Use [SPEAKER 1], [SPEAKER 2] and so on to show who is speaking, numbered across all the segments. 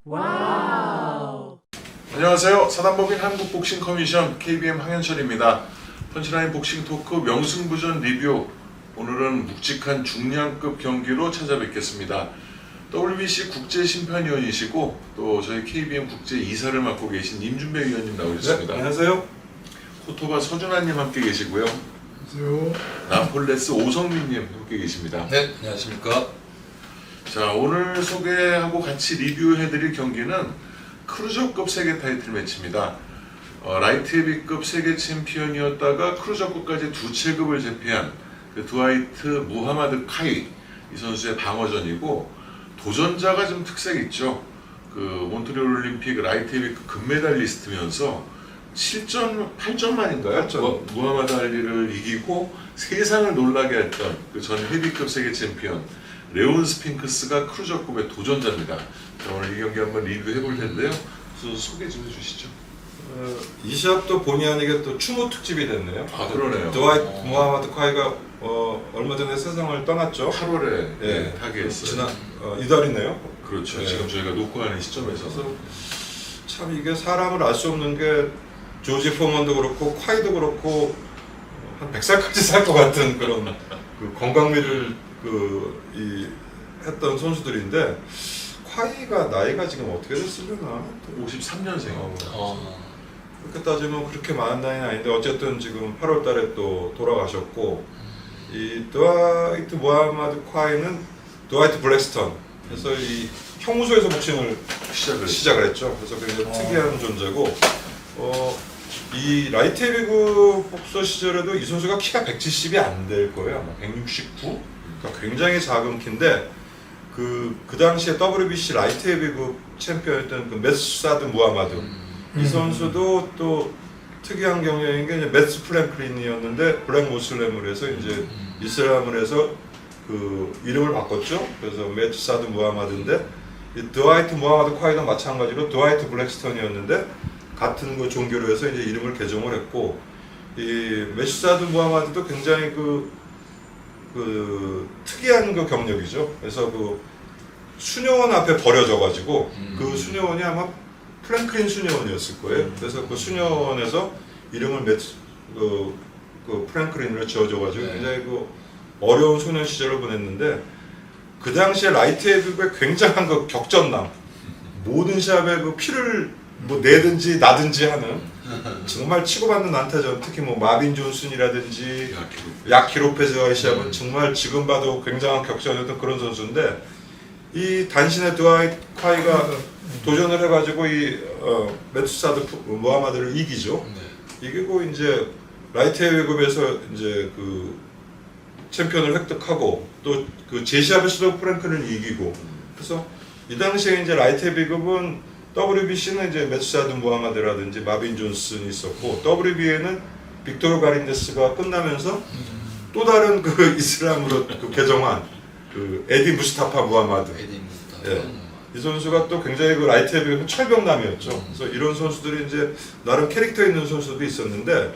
[SPEAKER 1] 와우.
[SPEAKER 2] 안녕하세요. 사단법인 한국복싱커미션 KBM 황현철입니다. 펀치라인 복싱 토크 명승부전 리뷰. 오늘은 묵직한 중량급 경기로 찾아뵙겠습니다. WBC 국제심판위원이시고 또 저희 KBM 국제 이사를 맡고 계신 임준배 위원님 나오셨습니다.
[SPEAKER 3] 네, 안녕하세요.
[SPEAKER 2] 코토바 서준환님 함께 계시고요.
[SPEAKER 3] 안녕하세요.
[SPEAKER 2] 나폴레스 오성민님 함께 계십니다.
[SPEAKER 4] 네, 안녕하십니까.
[SPEAKER 2] 자, 오늘 소개하고 같이 리뷰해드릴 경기는 크루저급 세계 타이틀 매치입니다. 라이트 헤비급 세계 챔피언이었다가 크루저급까지 두 체급을 제패한 그 드와이트 무하마드 카이 이 선수의 방어전이고, 도전자가 좀 특색이 있죠. 그 몬트리올 올림픽 라이트 헤비급 금메달리스트면서 7전 8전만인가요?
[SPEAKER 3] 8전.
[SPEAKER 2] 무하마드 알리를 이기고 세상을 놀라게 했던 그 전 헤비급 세계 챔피언 레온 스핑크스가 크루저급의 도전자입니다. 자, 오늘 이 경기 한번 리뷰해 볼 텐데요. 소개 좀 해주시죠.
[SPEAKER 3] 이 시합도 본의 아니게 또 추모 특집이 됐네요.
[SPEAKER 2] 아, 그러네요.
[SPEAKER 3] 드와이트 무하마드 카이가 얼마 전에 세상을 떠났죠.
[SPEAKER 2] 8월에
[SPEAKER 3] 네,
[SPEAKER 2] 타계했어요.
[SPEAKER 3] 지난 이달이네요.
[SPEAKER 2] 그렇죠.
[SPEAKER 3] 네.
[SPEAKER 2] 지금 저희가 녹화하는 시점에서.
[SPEAKER 3] 그래서 참 이게 사람을 알 수 없는 게 조지 포먼도 그렇고 카이도 그렇고 한 100살까지 살 것 같은 그런 그 건강미를 했던 선수들인데, 카이가 나이가 지금 어떻게 됐으려나?
[SPEAKER 2] 53년생입니다.
[SPEAKER 3] 그렇게 따지면 그렇게 많은 나이는 아닌데 어쨌든 지금 8월 달에 또 돌아가셨고, 이 드와이트 무하마드 카이는 드와이트 블랙스턴 그래서 이 형무소에서 복싱을 시작을 했죠. 그래서 굉장히 특이한 존재고, 이 라이트 헤비급 복서 시절에도 이 선수가 키가 170이 안 될 거예요. 아마 169? 그러니까 굉장히 작은 키인데, 그 당시에 WBC 라이트 헤비급 챔피언이었던 그 메스사드 무하마드 이 선수도 또 특이한 경우인 게 이제 메스 프랭클린이었는데 블랙 모슬렘을 해서 이제 이슬람을 해서 그 이름을 바꿨죠. 그래서 메스사드 무하마드인데, 이 드와이트 무하마드 카이도 마찬가지로 드와이트 블랙스턴이었는데 같은 그 종교로 해서 이제 이름을 개종을 했고, 이 메스사드 무하마드도 굉장히 그 특이한 그 경력이죠. 그래서 그 수녀원 앞에 버려져가지고 그 수녀원이 아마 프랭클린 수녀원이었을 거예요. 그래서 그 수녀원에서 이름을 그 프랭클린으로 지어줘가지고 굉장히 그 어려운 소년 시절을 보냈는데, 그 당시에 라이트 헤비급의 굉장한 그 격전남, 모든 시합에 그 피를 뭐 내든지 나든지 하는 정말 치고받는 난타전, 특히 뭐 마빈 존슨이라든지 야키 로페즈와의 시합은 정말 지금 봐도 굉장한 격전이었던 그런 선수인데, 이 단신의 드와이트 카이가 도전을 해가지고 이 메투사드 무하마드를 이기죠. 이기고 이제 라이트 헤비급에서 이제 그 챔피언을 획득하고 또 그 제시합에서도 프랭클을 이기고, 그래서 이 당시에 이제 라이트 헤비급은 WBC는 이제 메투사드 무하마드라든지 마빈 존슨이 있었고, WBA는 빅토르 가린데스가 끝나면서 또 다른 그 이슬람으로 그 개정한 그 에디 무스타파 무하마드. 예. 이 선수가 또 굉장히 그 라이트 헤비급 철벽남이었죠. 그래서 이런 선수들이 이제 나름 캐릭터 있는 선수도 있었는데,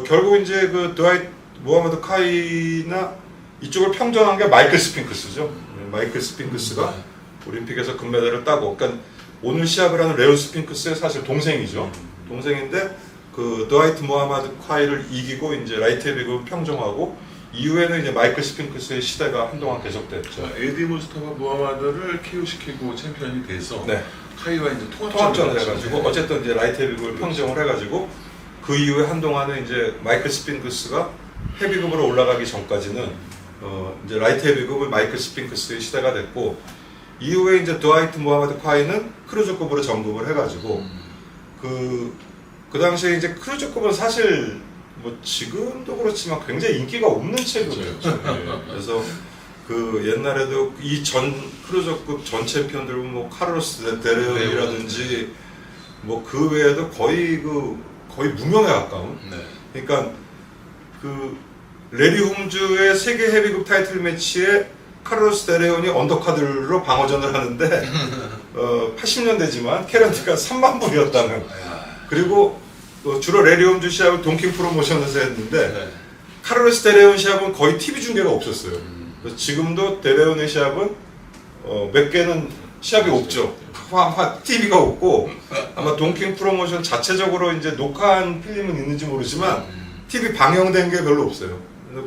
[SPEAKER 3] 결국 이제 그 드와이트 무하마드 카이나 이쪽을 평정한 게 마이클 스핑크스죠. 마이클 스핑크스가 올림픽에서 금메달을 따고, 그러니까 오늘 시합을 하는 레온 스핑크스의 사실 동생이죠. 동생인데 그 드와이트 무하마드 카이를 이기고 이제 라이트 헤비급을 평정하고, 이후에는 이제 마이클 스핑크스의 시대가 한동안 계속됐죠.
[SPEAKER 2] 자, 에디 무스타파 무하마드를 KO시키고 챔피언이 돼서
[SPEAKER 3] 네.
[SPEAKER 2] 카이와 이제
[SPEAKER 3] 통합전을 해가지고 어쨌든 이제 라이트 헤비급을 평정을 해가지고, 그 이후에 한동안은 이제 마이클 스핑크스가 헤비급으로 올라가기 전까지는 이제 라이트 헤비급은 마이클 스핑크스의 시대가 됐고, 이후에 이제 드와이트 무하마드 카이는 크루저급으로 전급을 해가지고 그 당시에 이제 크루저급은 사실 뭐 지금도 그렇지만 굉장히 인기가 없는 체급이었죠. 그래서 그 옛날에도 이 전 크루저급 전 챔피언들 뭐 카를로스 데레온이라든지 뭐 그 외에도 거의 무명에 가까운. 그러니까 그 레리 홈즈의 세계 헤비급 타이틀 매치에 카를로스 데레온이 언더카드로 방어전을 하는데 80년대지만 캐런티가 3만 불이었다는. 그리고 주로 레리 홈즈 시합을 돈킹 프로모션에서 했는데 카를로스 데레온 시합은 거의 TV 중계가 없었어요. 지금도 데레온의 시합은 몇 개는 시합이 없죠. TV가 없고 아마 동킹 프로모션 자체적으로 이제 녹화한 필름은 있는지 모르지만 TV 방영된 게 별로 없어요.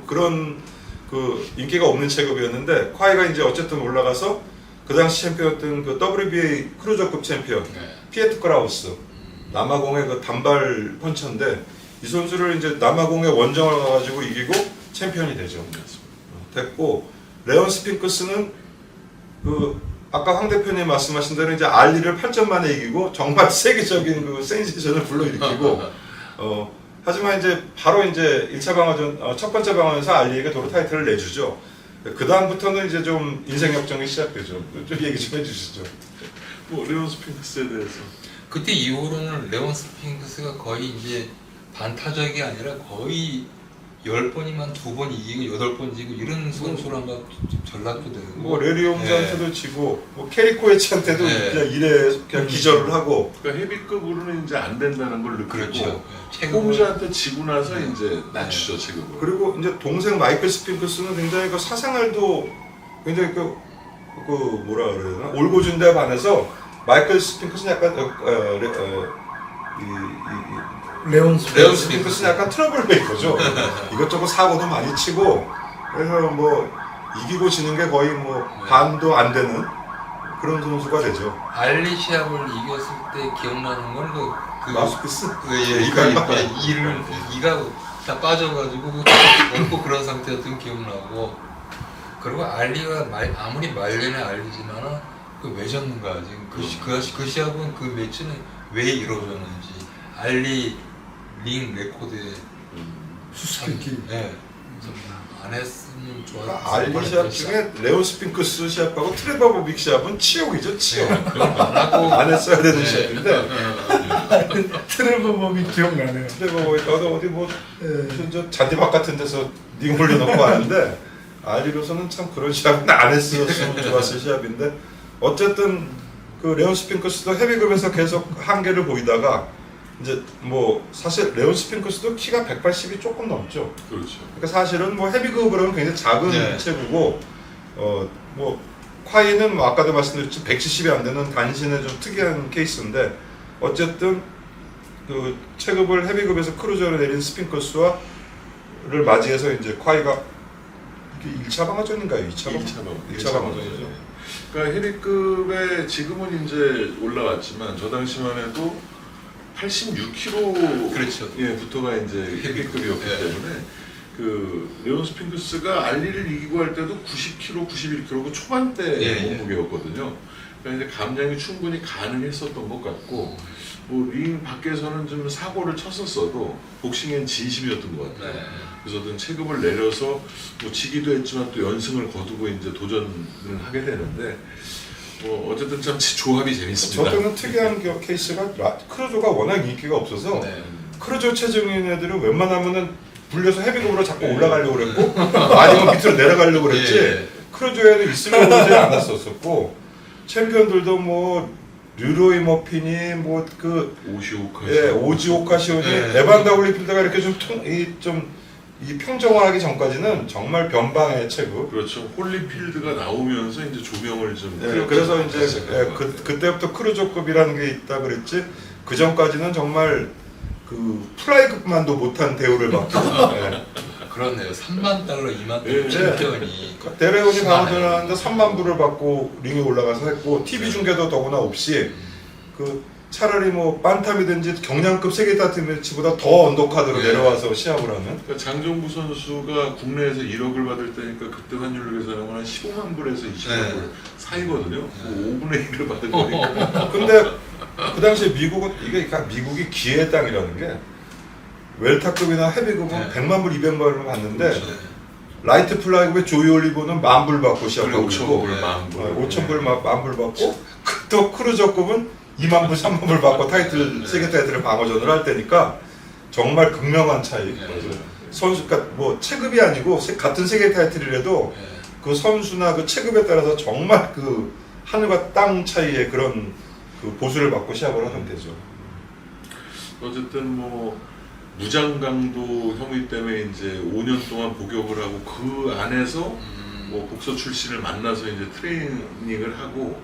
[SPEAKER 3] 그런 그 인기가 없는 체급이었는데 콰이가 이제 어쨌든 올라가서 그 당시 챔피언이었던 그 WBA 크루저급 챔피언 피에트 크라우스 남아공의 그 단발 펀처인데 이 선수를 이제 남아공의 원정을 가가지고 이기고 챔피언이 되죠. 됐고 레온 스핑크스는 그 아까 황 대표님 말씀하신 대로 이제 알리를 8점 만에 이기고 정말 세계적인 그 센세이션을 불러일으키고 하지만 이제 바로 이제 1차 방어전 첫 번째 방어전에서 알리에게 도로 타이틀을 내주죠. 그 다음부터는 이제 좀 인생 역정이 시작되죠. 좀 얘기 좀 해주시죠.
[SPEAKER 2] 뭐 레온 스핑크스에 대해서
[SPEAKER 1] 그때 이후로는 레온 스핑크스가 거의 이제 반타적이 아니라 거의 10번이면 2번 이기고 8번 지고 이런 선수랑 막 전락도 되고
[SPEAKER 3] 뭐 레리 홈즈한테도 지고 뭐 캐리코에치한테도 그냥 이래 그냥 기절을 하고
[SPEAKER 2] 그러니까 헤비급으로는 이제 안 된다는 걸 느끼고
[SPEAKER 1] 그렇죠.
[SPEAKER 2] 홈즈한테 지고 나서 이제 낮추죠 체급을.
[SPEAKER 3] 그리고 이제 동생 마이클 스핑크스는 굉장히 그 사생활도 굉장히 그 뭐라 그래야 되나 올고준데 반해서 마이클 스핑크스는 약간
[SPEAKER 4] 레온
[SPEAKER 3] 스핑크스는 약간 트러블 메이커죠. 이것저것 사고도 많이 치고 그래서 뭐 이기고 지는 게 거의 뭐 반도 안 되는 그런 선수가 되죠.
[SPEAKER 1] 알리 시합을 이겼을 때 기억나는 건
[SPEAKER 3] 마우스피스?
[SPEAKER 1] 이가 다 빠져가지고 없고 그런 상태였던 기억나고 그리고 알리가 아무리 말년에 알리지만 왜 졌는가 지금 그 시합은 그 매치는 왜 이루어졌는지 알리 링 레코드에
[SPEAKER 4] 수수께끼.
[SPEAKER 1] 네. 안 했으면 좋았을
[SPEAKER 3] 알리 시합 중에 레온 스핑크스 시합하고 트레버 보빅 시합은 치욕이죠, 치욕. 안 했어야 되는 시합인데
[SPEAKER 4] 트레버 범이 기억나네요.
[SPEAKER 3] 트레버 보빅 어디 뭐 저 잔디밭 같은 데서 링 올려놓고 하는데 알리로서는 참 그런 시합은 안 했었으면 좋았을 시합인데 어쨌든 그 레온 스핑크스도 헤비급에서 계속 한계를 보이다가 이제 뭐 사실 레온 스핑크스도 키가 180이 조금 넘죠.
[SPEAKER 2] 그렇죠.
[SPEAKER 3] 그러니까 사실은 뭐 헤비급으로는 굉장히 작은 체구고 뭐 콰이는 뭐 아까도 말씀드렸지만 170이 안 되는 단신의 좀 특이한 케이스인데 어쨌든 그 체급을 헤비급에서 크루저로 내린 스핑크스와를 맞이해서 이제 콰이가 이게 1차 방어전인가요? 2차 방어전이죠.
[SPEAKER 2] 그러니까 헤비급에 지금은 이제 올라왔지만 저 당시만 해도 86kg
[SPEAKER 1] 그렇죠.
[SPEAKER 2] 부터가 이제 헤비급이었기 때문에 그 레온 스핑크스가 알리를 이기고 할 때도 90kg, 91kg 초반대 몸무게였거든요. 그러니까 이제 감량이 충분히 가능했었던 것 같고 뭐 링 밖에서는 좀 사고를 쳤었어도 복싱엔 진심이었던 것 같아요. 그래서 체급을 내려서 뭐 지기도 했지만 또 연승을 거두고 이제 도전을 하게 되는데 뭐 어쨌든 참 조합이 재밌습니다.
[SPEAKER 3] 저때는 특이한 케이스가 크루저가 워낙 인기가 없어서 크루저 체중인 애들은 웬만하면은 불려서 헤비급으로 자꾸 올라가려고 그랬고 아니면 밑으로 내려가려고 그랬지 크루저에는 있으려고 그러지 않았었고 챔피언들도 뭐 류로이 머핀이 뭐 그 오지 오카시오니 에반다 홀리필드가 이렇게 이 평정화하기 전까지는 정말 변방의 체급.
[SPEAKER 2] 그렇죠. 홀리필드가 나오면서 이제 조명을 좀.
[SPEAKER 3] 그래서 이제 그때부터 크루저급이라는 게 있다 그랬지. 그 전까지는 정말 그 플라이급만도 못한 대우를 받고.
[SPEAKER 1] 그렇네요. 3만 달러, 2만 달러 챔피언이.
[SPEAKER 3] 데레온이 방어전을 하는데 3만 불을 받고 링에 올라가서 했고 TV 중계도 더구나 없이 그 차라리 뭐 반탐이든지 경량급 세계 타이틀 매치보다 더 언더카드로 내려와서 시합을 하는.
[SPEAKER 2] 그러니까 장정부 선수가 국내에서 1억을 받을 때니까 그때 환율로 계산하면 한 15만 불에서 20만 불 사이거든요. 5분의 1을 받은 거니까.
[SPEAKER 3] 근데 그 당시에 미국은 미국이 기회의 땅이라는 게 웰타급이나 헤비급은 100만 불, 200만 불을 받는데 라이트 플라이급의 조이 올리버는 10,000불 받고 시작하고 5,000불, 10,000불 받고 또 크루저급은 2만 불, 3만 불 받고 세계 타이틀을 방어전을 할 때니까 정말 극명한 차이. 선수가 뭐 체급이 아니고 같은 세계 타이틀이라도 그 선수나 그 체급에 따라서 정말 그 하늘과 땅 차이의 그런 그 보수를 받고 시합을 하는 데죠.
[SPEAKER 2] 어쨌든 뭐 무장강도 혐의 때문에 이제 5년 동안 복역을 하고 그 안에서 뭐 복서 출신을 만나서 이제 트레이닝을 하고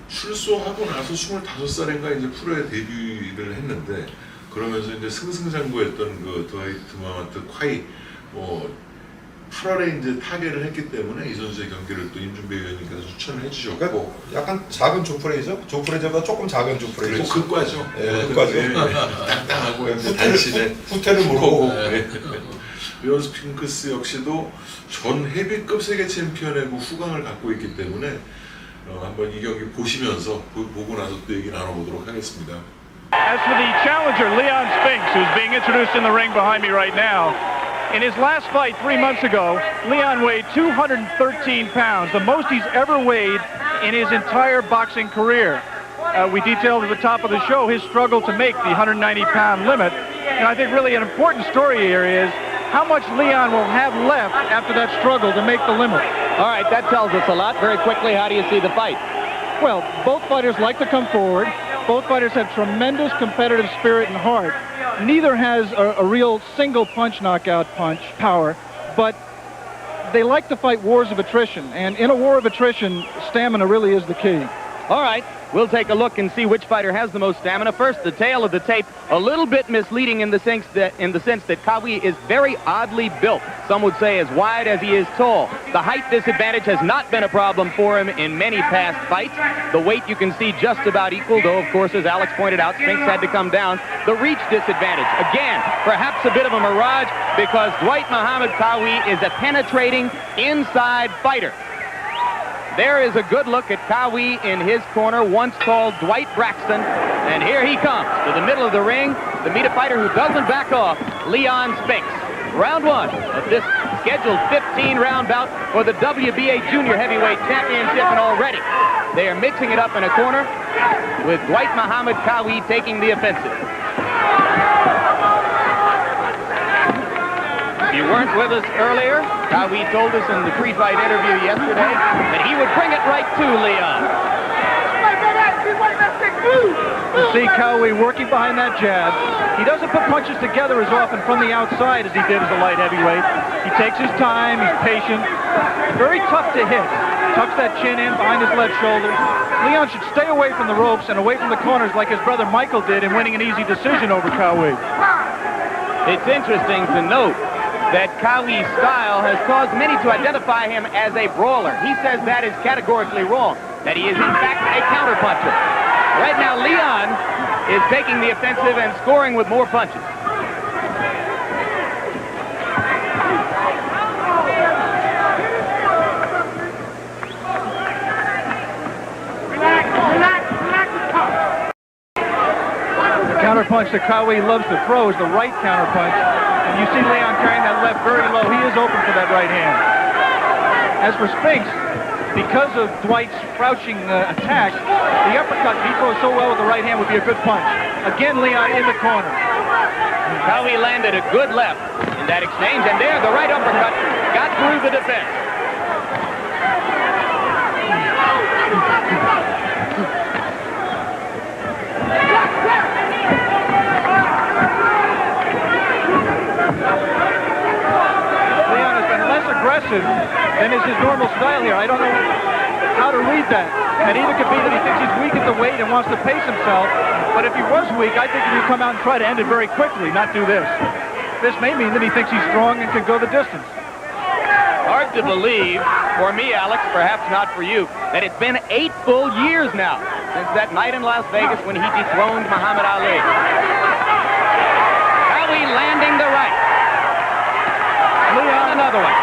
[SPEAKER 2] 출소하고 나서 25살인가 이제 프로에 데뷔를 했는데 그러면서 이제 승승장구했던 그 드와이트 마마트 콰이 8월에 이제 타계를 했기 때문에 이 선수의 경기를 또 임준배 위원님께서 추천을 해주셨고
[SPEAKER 3] 그러니까 약간 작은 조프레이죠. 조프레이저보다 조금 작은 조프레이죠.
[SPEAKER 2] 극과죠.
[SPEAKER 3] 예, 극과죠.
[SPEAKER 2] 딱딱하고 단신에
[SPEAKER 3] 후퇴를 물고.
[SPEAKER 2] 리온 스핑크스 역시도 전 헤비급 세계 챔피언의 그 후광을 갖고 있기 때문에 한번 이 경기 보시면서 보고 나서 또 얘기 나눠보도록 하겠습니다.
[SPEAKER 5] As for the challenger, Leon Spinks, who's being introduced in the ring behind me right now, in his last fight 3 months ago, Leon weighed 213 pounds, the most he's ever weighed in his entire boxing career. We detailed at the top of the show his struggle to make the 190-pound limit. And I think really an important story here is how much Leon will have left after that struggle to make the limit.
[SPEAKER 6] All right, that tells us a lot. Very quickly, how do you see the fight?
[SPEAKER 5] Well, both fighters like to come forward. Both fighters have tremendous competitive spirit and heart. Neither has a real single punch knockout punch power, but they like to fight wars of attrition. And in a war of attrition, stamina really is the key.
[SPEAKER 6] All right, we'll take a look and see which fighter has the most stamina. First, the tail of the tape, a little bit misleading in the sense that Kawi is very oddly built. Some would say as wide as he is tall. The height disadvantage has not been a problem for him in many past fights. The weight you can see just about equal, though, of course, as Alex pointed out, Spinks had to come down. The reach disadvantage, again, perhaps a bit of a mirage because Dwight Muhammad Kawi is a penetrating inside fighter. There is a good look at Kawi in his corner, once called Dwight Braxton. And here he comes to the middle of the ring to meet a fighter who doesn't back off, Leon Spinks. Round one of this scheduled 15-round bout for the WBA Junior Heavyweight Championship, and already they are mixing it up in a corner with Dwight Muhammad Kawi taking the offensive. If you weren't with us earlier, Kawi told us in the pre-fight interview yesterday that he would bring it right to Leon.
[SPEAKER 5] You see Kawi working behind that jab. He doesn't put punches together as often from the outside as he did as a light heavyweight. He takes his time, he's patient. Very tough to hit. Tucks that chin in behind his left shoulder. Leon should stay away from the ropes and away from the corners like his brother Michael did in winning an easy decision over Kawi.
[SPEAKER 6] It's interesting to note that Kawi's style has caused many to identify him as a brawler. He says that is categorically wrong, that he is in fact a counterpuncher. Right now, Leon is taking the offensive and scoring with more punches.
[SPEAKER 5] The counterpunch that Kawi loves to throw is the right counterpunch. And you see Leon carrying that left very low. He is open for that right hand. As for Spinks, because of Dwight's crouching attack, the uppercut he throws so well with the right hand would be a good punch. Again, Leon in the corner.
[SPEAKER 6] Kawi landed a good left in that exchange, and there the right uppercut got through the defense.
[SPEAKER 5] Leon has been less aggressive than is his normal style here. I don't know how to read that. It either could be that he thinks he's weak at the weight and wants to pace himself, but if he was weak, I think he would come out and try to end it very quickly, not do this. This may mean that he thinks he's strong and can go the distance.
[SPEAKER 6] Hard to believe, for me, Alex, perhaps not for you, that it's been 8 full years now since that night in Las Vegas when he dethroned Muhammad Ali. Kawi landing the right. Leon another one.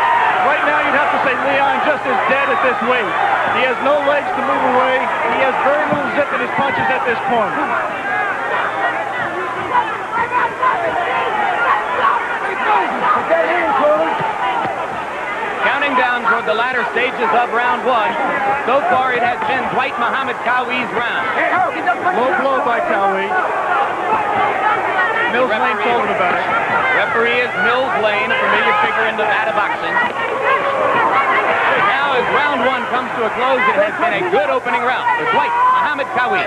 [SPEAKER 5] Right now, you'd have to say Leon just is dead at this weight. He has no legs to move away. He has very little zip in his punches at this point.
[SPEAKER 6] Counting down toward the latter stages of round one. So far, it has been Dwight Muhammad Kawi's round.
[SPEAKER 5] Low blow by Kawi. Mills Lane told him about it.
[SPEAKER 6] Referee is Mills Lane, a familiar figure in Nevada boxing. Now, as round one comes to a close, it has been a good opening round for Dwight Muhammad Kawi.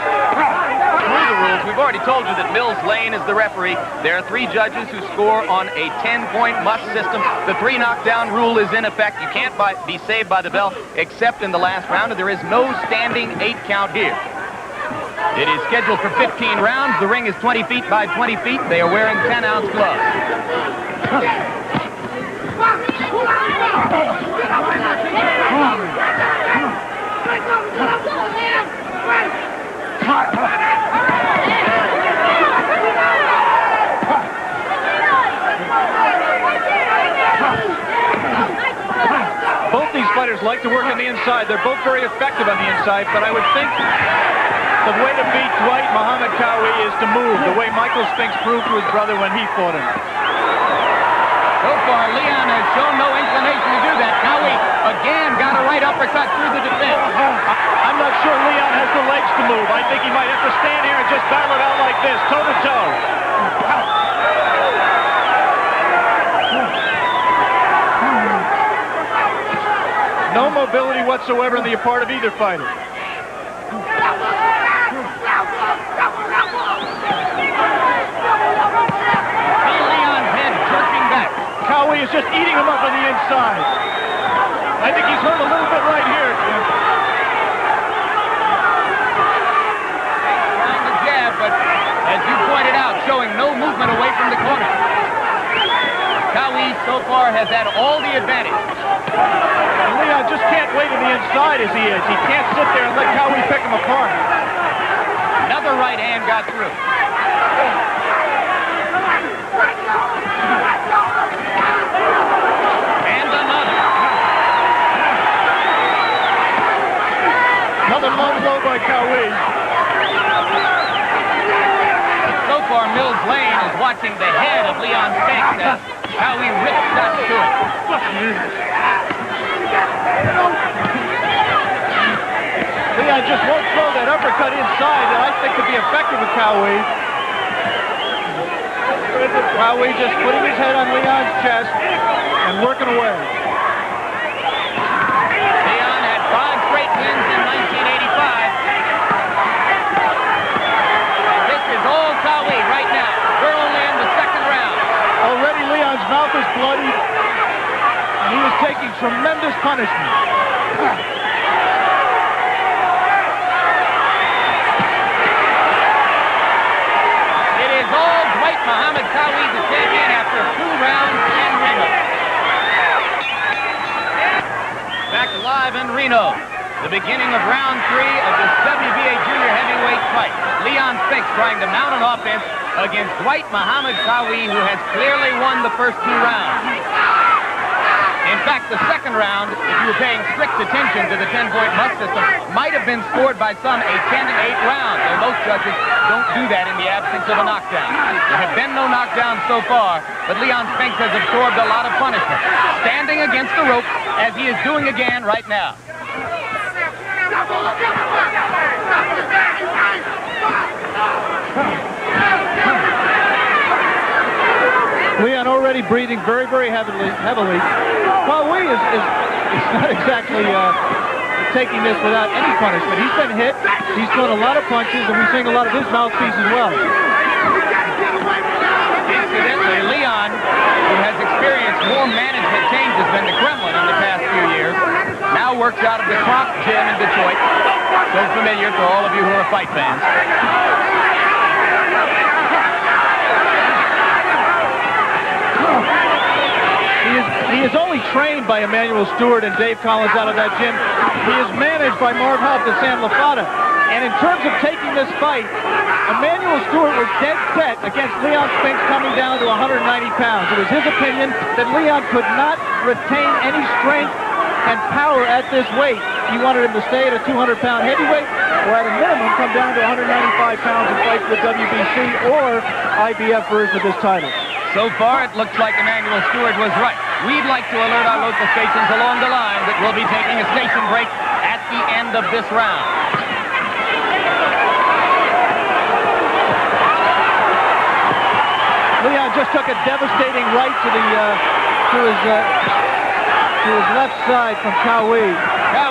[SPEAKER 6] through the rules, we've already told you that Mills Lane is the referee. There are 3 judges who score on a 10-point must system. The 3 knockdown rule is in effect. You can't be saved by the bell except in the last round, and there is no standing 8 count here. It is scheduled for 15 rounds. The ring is 20 feet by 20 feet. They are wearing 10-ounce gloves.
[SPEAKER 5] Both these fighters like to work on the inside. They're both very effective on the inside, but I would think the way to beat Dwight Muhammad Qawi is to move, the way Michael Spinks proved to his brother when he fought him.
[SPEAKER 6] So far, Leon has shown no inclination to do that. Qawi again got a right uppercut through the defense.
[SPEAKER 5] I'm not sure Leon has the legs to move. I think he might have to stand here and just battle it out like this, toe-to-toe. No mobility whatsoever on the part of either fighter.
[SPEAKER 6] Leon's head jerking back.
[SPEAKER 5] Qawi is just eating him up on the inside. I think he's hurt a little bit right here, Jim.
[SPEAKER 6] Trying to jab, but as you pointed out, showing no movement away from the corner. Qawi so far has had all the advantage.
[SPEAKER 5] And Leon just can't wait on the inside as he is. He can't sit there and let Qawi pick him apart.
[SPEAKER 6] Another right hand got through. And another.
[SPEAKER 5] Another low blow by Qawi.
[SPEAKER 6] So far, Mills Lane is watching the head of Leon Spinks as Qawi rips shots to it.
[SPEAKER 5] Leon just won't throw that uppercut inside that I think could be effective with Qawi. Qawi just putting his head on Leon's chest and working away.
[SPEAKER 6] Leon had 5 straight wins in 1985. This is all Qawi right now. We're only in the 2nd round.
[SPEAKER 5] Already Leon's mouth is bloody, and he is taking tremendous punishment.
[SPEAKER 6] It is all Dwight Muhammad Qawi, the champion, after 2 rounds in Reno. Back live in Reno. The beginning of round 3 of this WBA junior heavyweight fight. Leon Spinks trying to mount an offense against Dwight Muhammad Qawi, who has clearly won the first 2 rounds. In fact, the 2nd round, if you were paying strict attention to the 10-point must system, might have been scored by some a 10-8 round, though most judges don't do that in the absence of a knockdown. There have been no knockdowns so far, but Leon Spinks has absorbed a lot of punishment, standing against the ropes as he is doing again right now.
[SPEAKER 5] Leon already breathing very, very heavily. Qawi is not exactly taking this without any punishment. He's been hit. He's thrown a lot of punches, and we're seeing a lot of his mouthpiece as well.
[SPEAKER 6] Incidentally, Leon, who has experienced more management changes than the Kremlin in the past few years, now works out of the Kronk Gym in Detroit. So familiar to all of you who are fight fans.
[SPEAKER 5] He is only trained by Emanuel Stewart and Dave Collins out of that gym. He is managed by Marv Huff and Sam LaFada. And in terms of taking this fight, Emanuel Stewart was dead set against Leon Spinks coming down to 190 pounds. It was his opinion that Leon could not retain any strength and power at this weight. He wanted him to stay at a 200-pound heavyweight, or at a minimum come down to 195 pounds and fight for the WBC or IBF version of this title.
[SPEAKER 6] So far, it looks like Emanuel Stewart was right. We'd like to alert our local stations along the line that we'll be taking a station break at the end of this round.
[SPEAKER 5] Leon just took a devastating right to his left side from Qawi.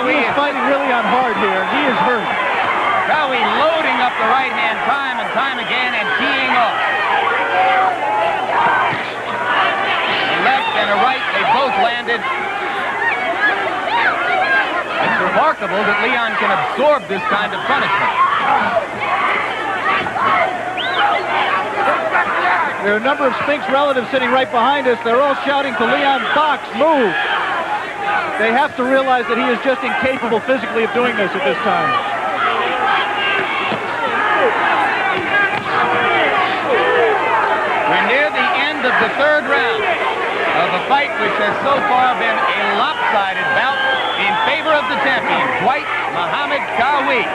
[SPEAKER 5] He is fighting really on hard here. He is hurt.
[SPEAKER 6] Qawi loading up the right hand time and time again and teeing off. A left and a right, they both landed. It's remarkable that Leon can absorb this kind of punishment.
[SPEAKER 5] There are a number of Spinks relatives sitting right behind us. They're all shouting to Leon, box, move. They have to realize that he is just incapable physically of doing this at this time.
[SPEAKER 6] We're near the end of the third round of a fight which has so far been a lopsided bout in favor of the champion, Dwight Muhammad Qawi.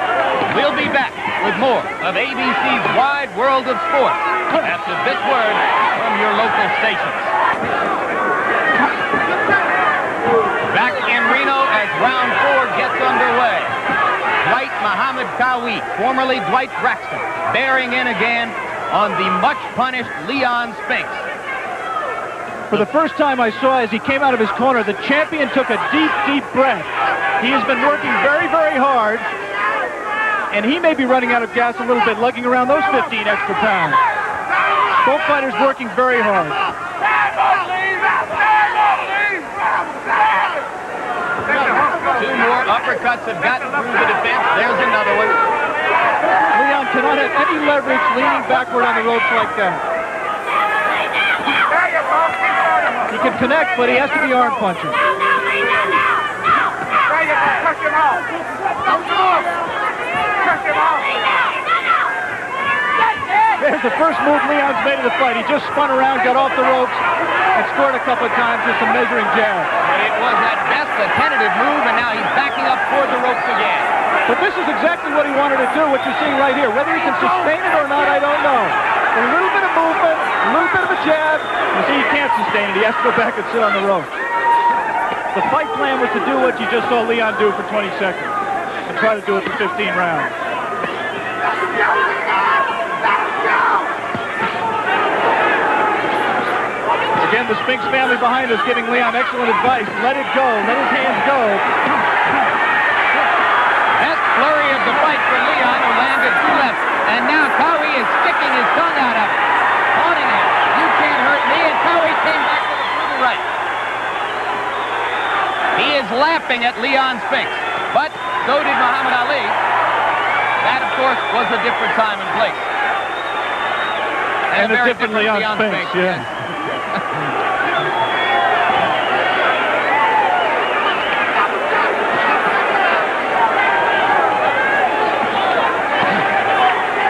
[SPEAKER 6] We'll be back with more of ABC's Wide World of Sports after this word from your local stations. Back in Reno as round 4 gets underway. Dwight Muhammad Qawi, formerly Dwight Braxton, bearing in again on the much-punished Leon Spinks.
[SPEAKER 5] For the first time I saw as he came out of his corner, the champion took a deep, deep breath. He has been working very, very hard, and he may be running out of gas a little bit, lugging around those 15 extra pounds. Both fighters working very hard.
[SPEAKER 6] Two more uppercuts have gotten through the defense. There's another one.
[SPEAKER 5] Leon cannot have any leverage leaning backward on the ropes like that. He can connect, but he has to be arm punching. There's the first move Leon's made of the fight. He just spun around, got off the ropes, and scored a couple of times with some measuring jabs.
[SPEAKER 6] But it was at best a tentative move, and now he's backing up toward the ropes again.
[SPEAKER 5] But this is exactly what he wanted to do, what you're seeing right here. Whether he can sustain it or not, I don't know. A little bit of movement, a little bit of a jab. You see, he can't sustain it. He has to go back and sit on the rope. The fight plan was to do what you just saw Leon do for 20 seconds and try to do it for 15 rounds. Again, the Spinks family behind us giving Leon excellent advice. Let it go. Let his hands go.
[SPEAKER 6] Best flurry of the fight for Leon, who landed 2 left. And now Qawi is sticking his tongue out of it, taunting him. You can't hurt me. And Qawi came back with a brutal right. He is laughing at Leon Spinks, but so did Muhammad Ali. That, of course, was a different time and place.
[SPEAKER 5] And a
[SPEAKER 6] very
[SPEAKER 5] different Leon Spinks, yeah.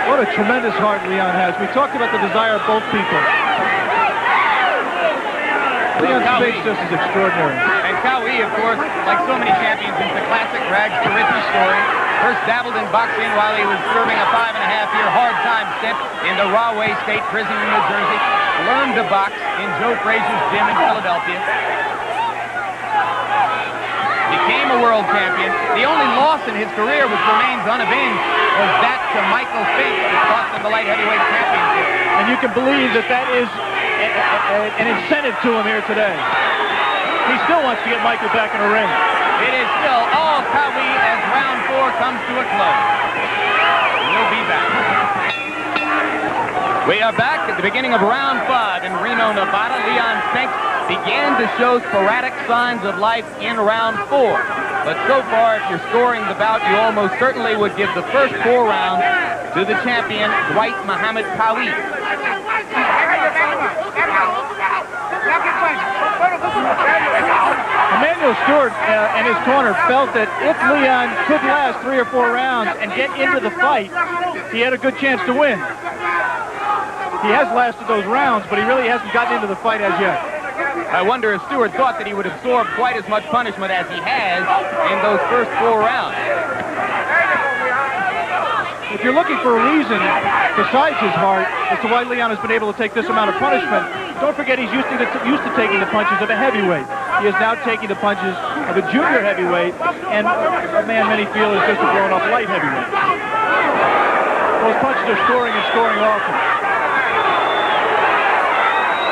[SPEAKER 5] What a tremendous heart Leon has. We talked about the desire of both people. Leon Spinks just is extraordinary.
[SPEAKER 6] And Qawi, of course, like so many champions, is the classic rags to riches story. First dabbled in boxing while he was serving a 5.5-year hard time stint in the Rahway State Prison in New Jersey. Learned to box in Joe Frazier's gym in Philadelphia. Became a world champion. The only loss in his career, which remains unavenged, was that to Michael Spinks, which cost him the light heavyweight championship.
[SPEAKER 5] And you can believe that that is an incentive to him here today. He still wants to get Michael back in the ring.
[SPEAKER 6] It is still all Qawi as round 4 comes to a close. We'll be back. We are back at the beginning of round 5 in Reno, Nevada. Leon Spinks began to show sporadic signs of life in round 4. But so far, if you're scoring the bout, you almost certainly would give the first 4 rounds to the champion, Dwight Muhammad Qawi.
[SPEAKER 5] Emmanuel Stewart and his corner felt that if Leon could last 3 or 4 rounds and get into the fight, he had a good chance to win. He has lasted those rounds, but he really hasn't gotten into the fight as yet.
[SPEAKER 6] I wonder if Stewart thought that he would absorb quite as much punishment as he has in those first 4 rounds.
[SPEAKER 5] If you're looking for a reason besides his heart as to why Leon has been able to take this amount of punishment, don't forget he's used to taking the punches of a heavyweight. He is now taking the punches of a junior heavyweight and a man many feel is just a grown-up light heavyweight. Those punches are scoring and scoring often.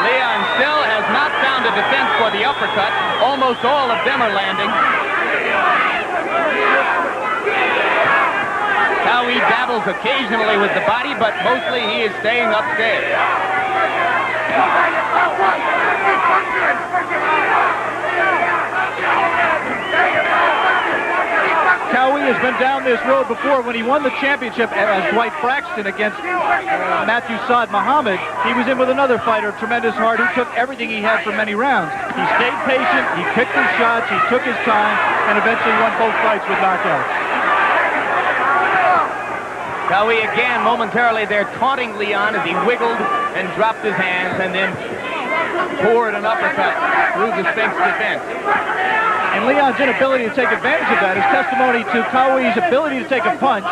[SPEAKER 6] Leon still has not found a defense for the uppercut. Almost all of them are landing. Cowie dabbles occasionally with the body, but mostly he is staying upstairs.
[SPEAKER 5] Cowie has been down this road before. When he won the championship as Dwight Braxton against Matthew Saad Muhammad, he was in with another fighter of tremendous heart who took everything he had for many rounds. He stayed patient, he picked his shots, he took his time, and eventually won both fights with knockouts.
[SPEAKER 6] Cowie again momentarily there taunting Leon as he wiggled and dropped his hands and then poured an uppercut through the Spinks defense.
[SPEAKER 5] And Leon's inability to take advantage of that is testimony to Cowie's ability to take a punch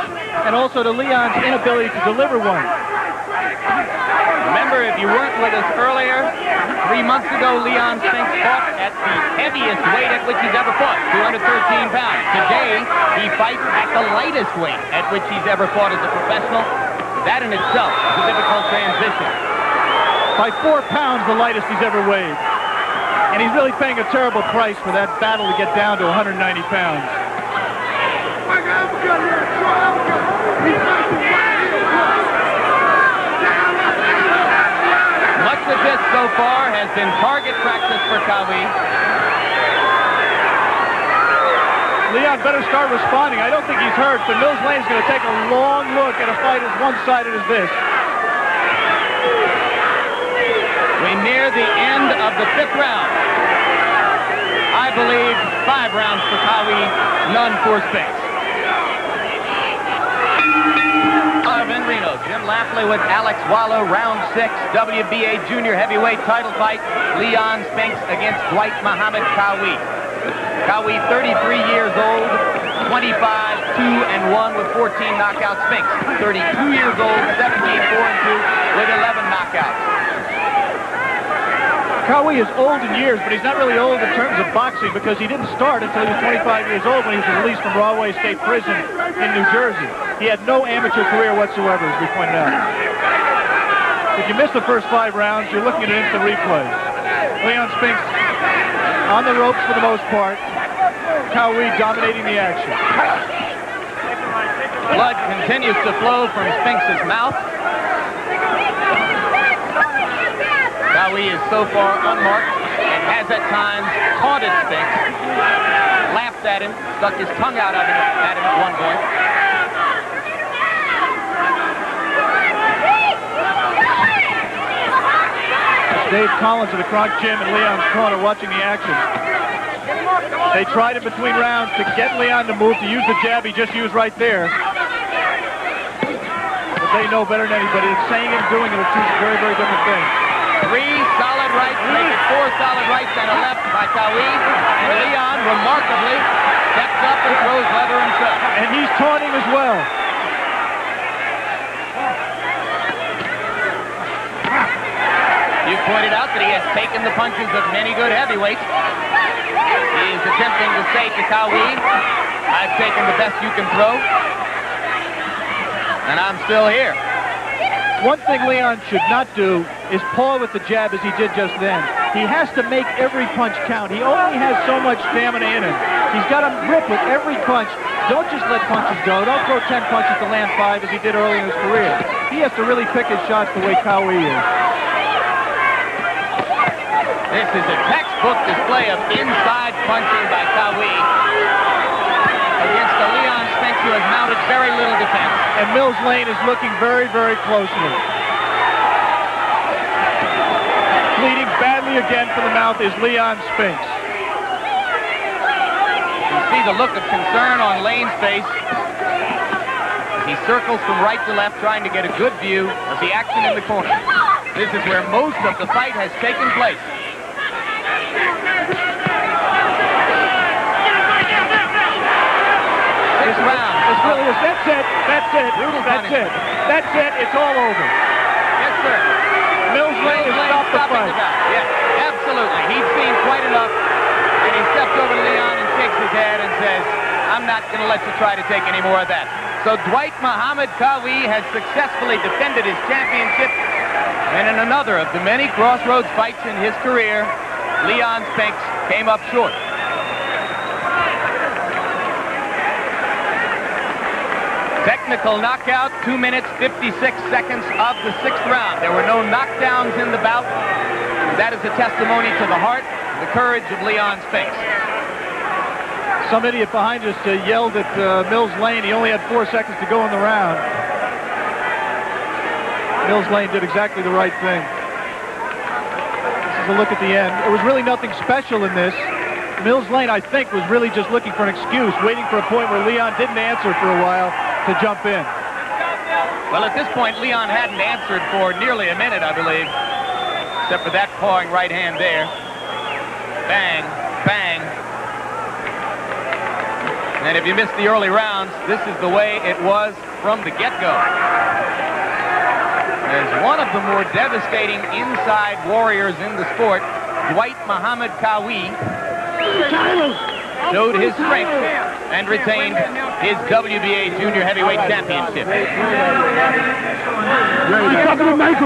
[SPEAKER 5] and also to Leon's inability to deliver one.
[SPEAKER 6] Remember, if you weren't with us earlier, 3 months ago, Leon Spinks fought at the heaviest weight at which he's ever fought, 213 pounds. Today, he fights at the lightest weight at which he's ever fought as a professional. That in itself is a difficult transition.
[SPEAKER 5] By 4 pounds, the lightest he's ever weighed. And he's really paying a terrible price for that battle to get down to 190 pounds.
[SPEAKER 6] Much of this so far has been target practice for Cowie.
[SPEAKER 5] Leon better start responding. I don't think he's hurt, but Mills Lane's going to take a long look at a fight as one-sided as this.
[SPEAKER 6] We near the end of the 5th round. I believe 5 rounds for Cowie, none for Spinks. Arvin Reno, Jim Lampley with Alex Wallo, round 6, WBA junior heavyweight title fight. Leon Spinks against Dwight Muhammad Cowie. Cowie, 33 years old, 25-2-1 with 14 knockouts. Spinks, 32 years old, 17-4-2 with 11 knockouts.
[SPEAKER 5] Cowie is old in years, but he's not really old in terms of boxing because he didn't start until he was 25 years old when he was released from Rahway State Prison in New Jersey. He had no amateur career whatsoever, as we pointed out. If you miss the first 5 rounds, you're looking at an instant replay. Leon Spinks on the ropes for the most part. Cowie dominating the action.
[SPEAKER 6] Blood continues to flow from Spinks' mouth. Cowie is so far unmarked and has at times taunted Spinks, laughed at him, stuck his tongue out at him at one point.
[SPEAKER 5] Dave Collins of the Kronk Gym in Leon's corner watching the action. They tried in between rounds to get Leon to move, to use the jab he just used right there. But they know better than anybody that saying and doing it are two very, very different things.
[SPEAKER 6] 3 solid rights, make it 4 solid rights and a left by Cowie. And Leon, remarkably, steps up and throws leather himself.
[SPEAKER 5] And he's taunting as well.
[SPEAKER 6] You pointed out that he has taken the punches of many good heavyweights. He is attempting to say to Cowie, I've taken the best you can throw, and I'm still here.
[SPEAKER 5] One thing Leon should not do is paw with the jab as he did just then. He has to make every punch count. He only has so much stamina in him. He's got to rip with every punch. Don't just let punches go. Don't throw 10 punches to land 5 as he did early in his career. He has to really pick his shots the way Cowie is.
[SPEAKER 6] This is a textbook display of inside punching by Cowie against the Leon Spinks who has mounted very little defense.
[SPEAKER 5] And Mills Lane is looking very, very closely. Bleeding badly again from the mouth is Leon Spinks.
[SPEAKER 6] You see the look of concern on Lane's face. He circles from right to left trying to get a good view of the action in the corner. This is where most of the fight has taken place. This round.
[SPEAKER 5] This really is. That's it. That's it.
[SPEAKER 6] Brutal
[SPEAKER 5] That's it.
[SPEAKER 6] punishment.
[SPEAKER 5] That's it. It's all over.
[SPEAKER 6] Yes, sir.
[SPEAKER 5] Mills Lane has stopped the
[SPEAKER 6] stopping
[SPEAKER 5] fight.
[SPEAKER 6] the bout. Yeah, absolutely. He'd seen quite enough, and he steps over to Leon and shakes his head and says, I'm not going to let you try to take any more of that. So Dwight Muhammad Cowie has successfully defended his championship, and in another of the many crossroads fights in his career, Leon Spinks came up short. Technical knockout, 2 minutes, 56 seconds of the 6th round. There were no knockdowns in the bout. That is a testimony to the heart, the courage of Leon Spinks.
[SPEAKER 5] Some idiot behind us yelled at Mills Lane. He only had 4 seconds to go in the round. Mills Lane did exactly the right thing. This is a look at the end. There was really nothing special in this. Mills Lane, I think, was really just looking for an excuse, waiting for a point where Leon didn't answer for a while to jump in.
[SPEAKER 6] Well, at this point, Leon hadn't answered for nearly a minute, I believe, except for that pawing right hand there. Bang, bang. And if you missed the early rounds, this is the way it was from the get-go. As one of the more devastating inside warriors in the sport, Dwight Muhammad Qawi showed his strength and retained his WBA Junior Heavyweight Championship.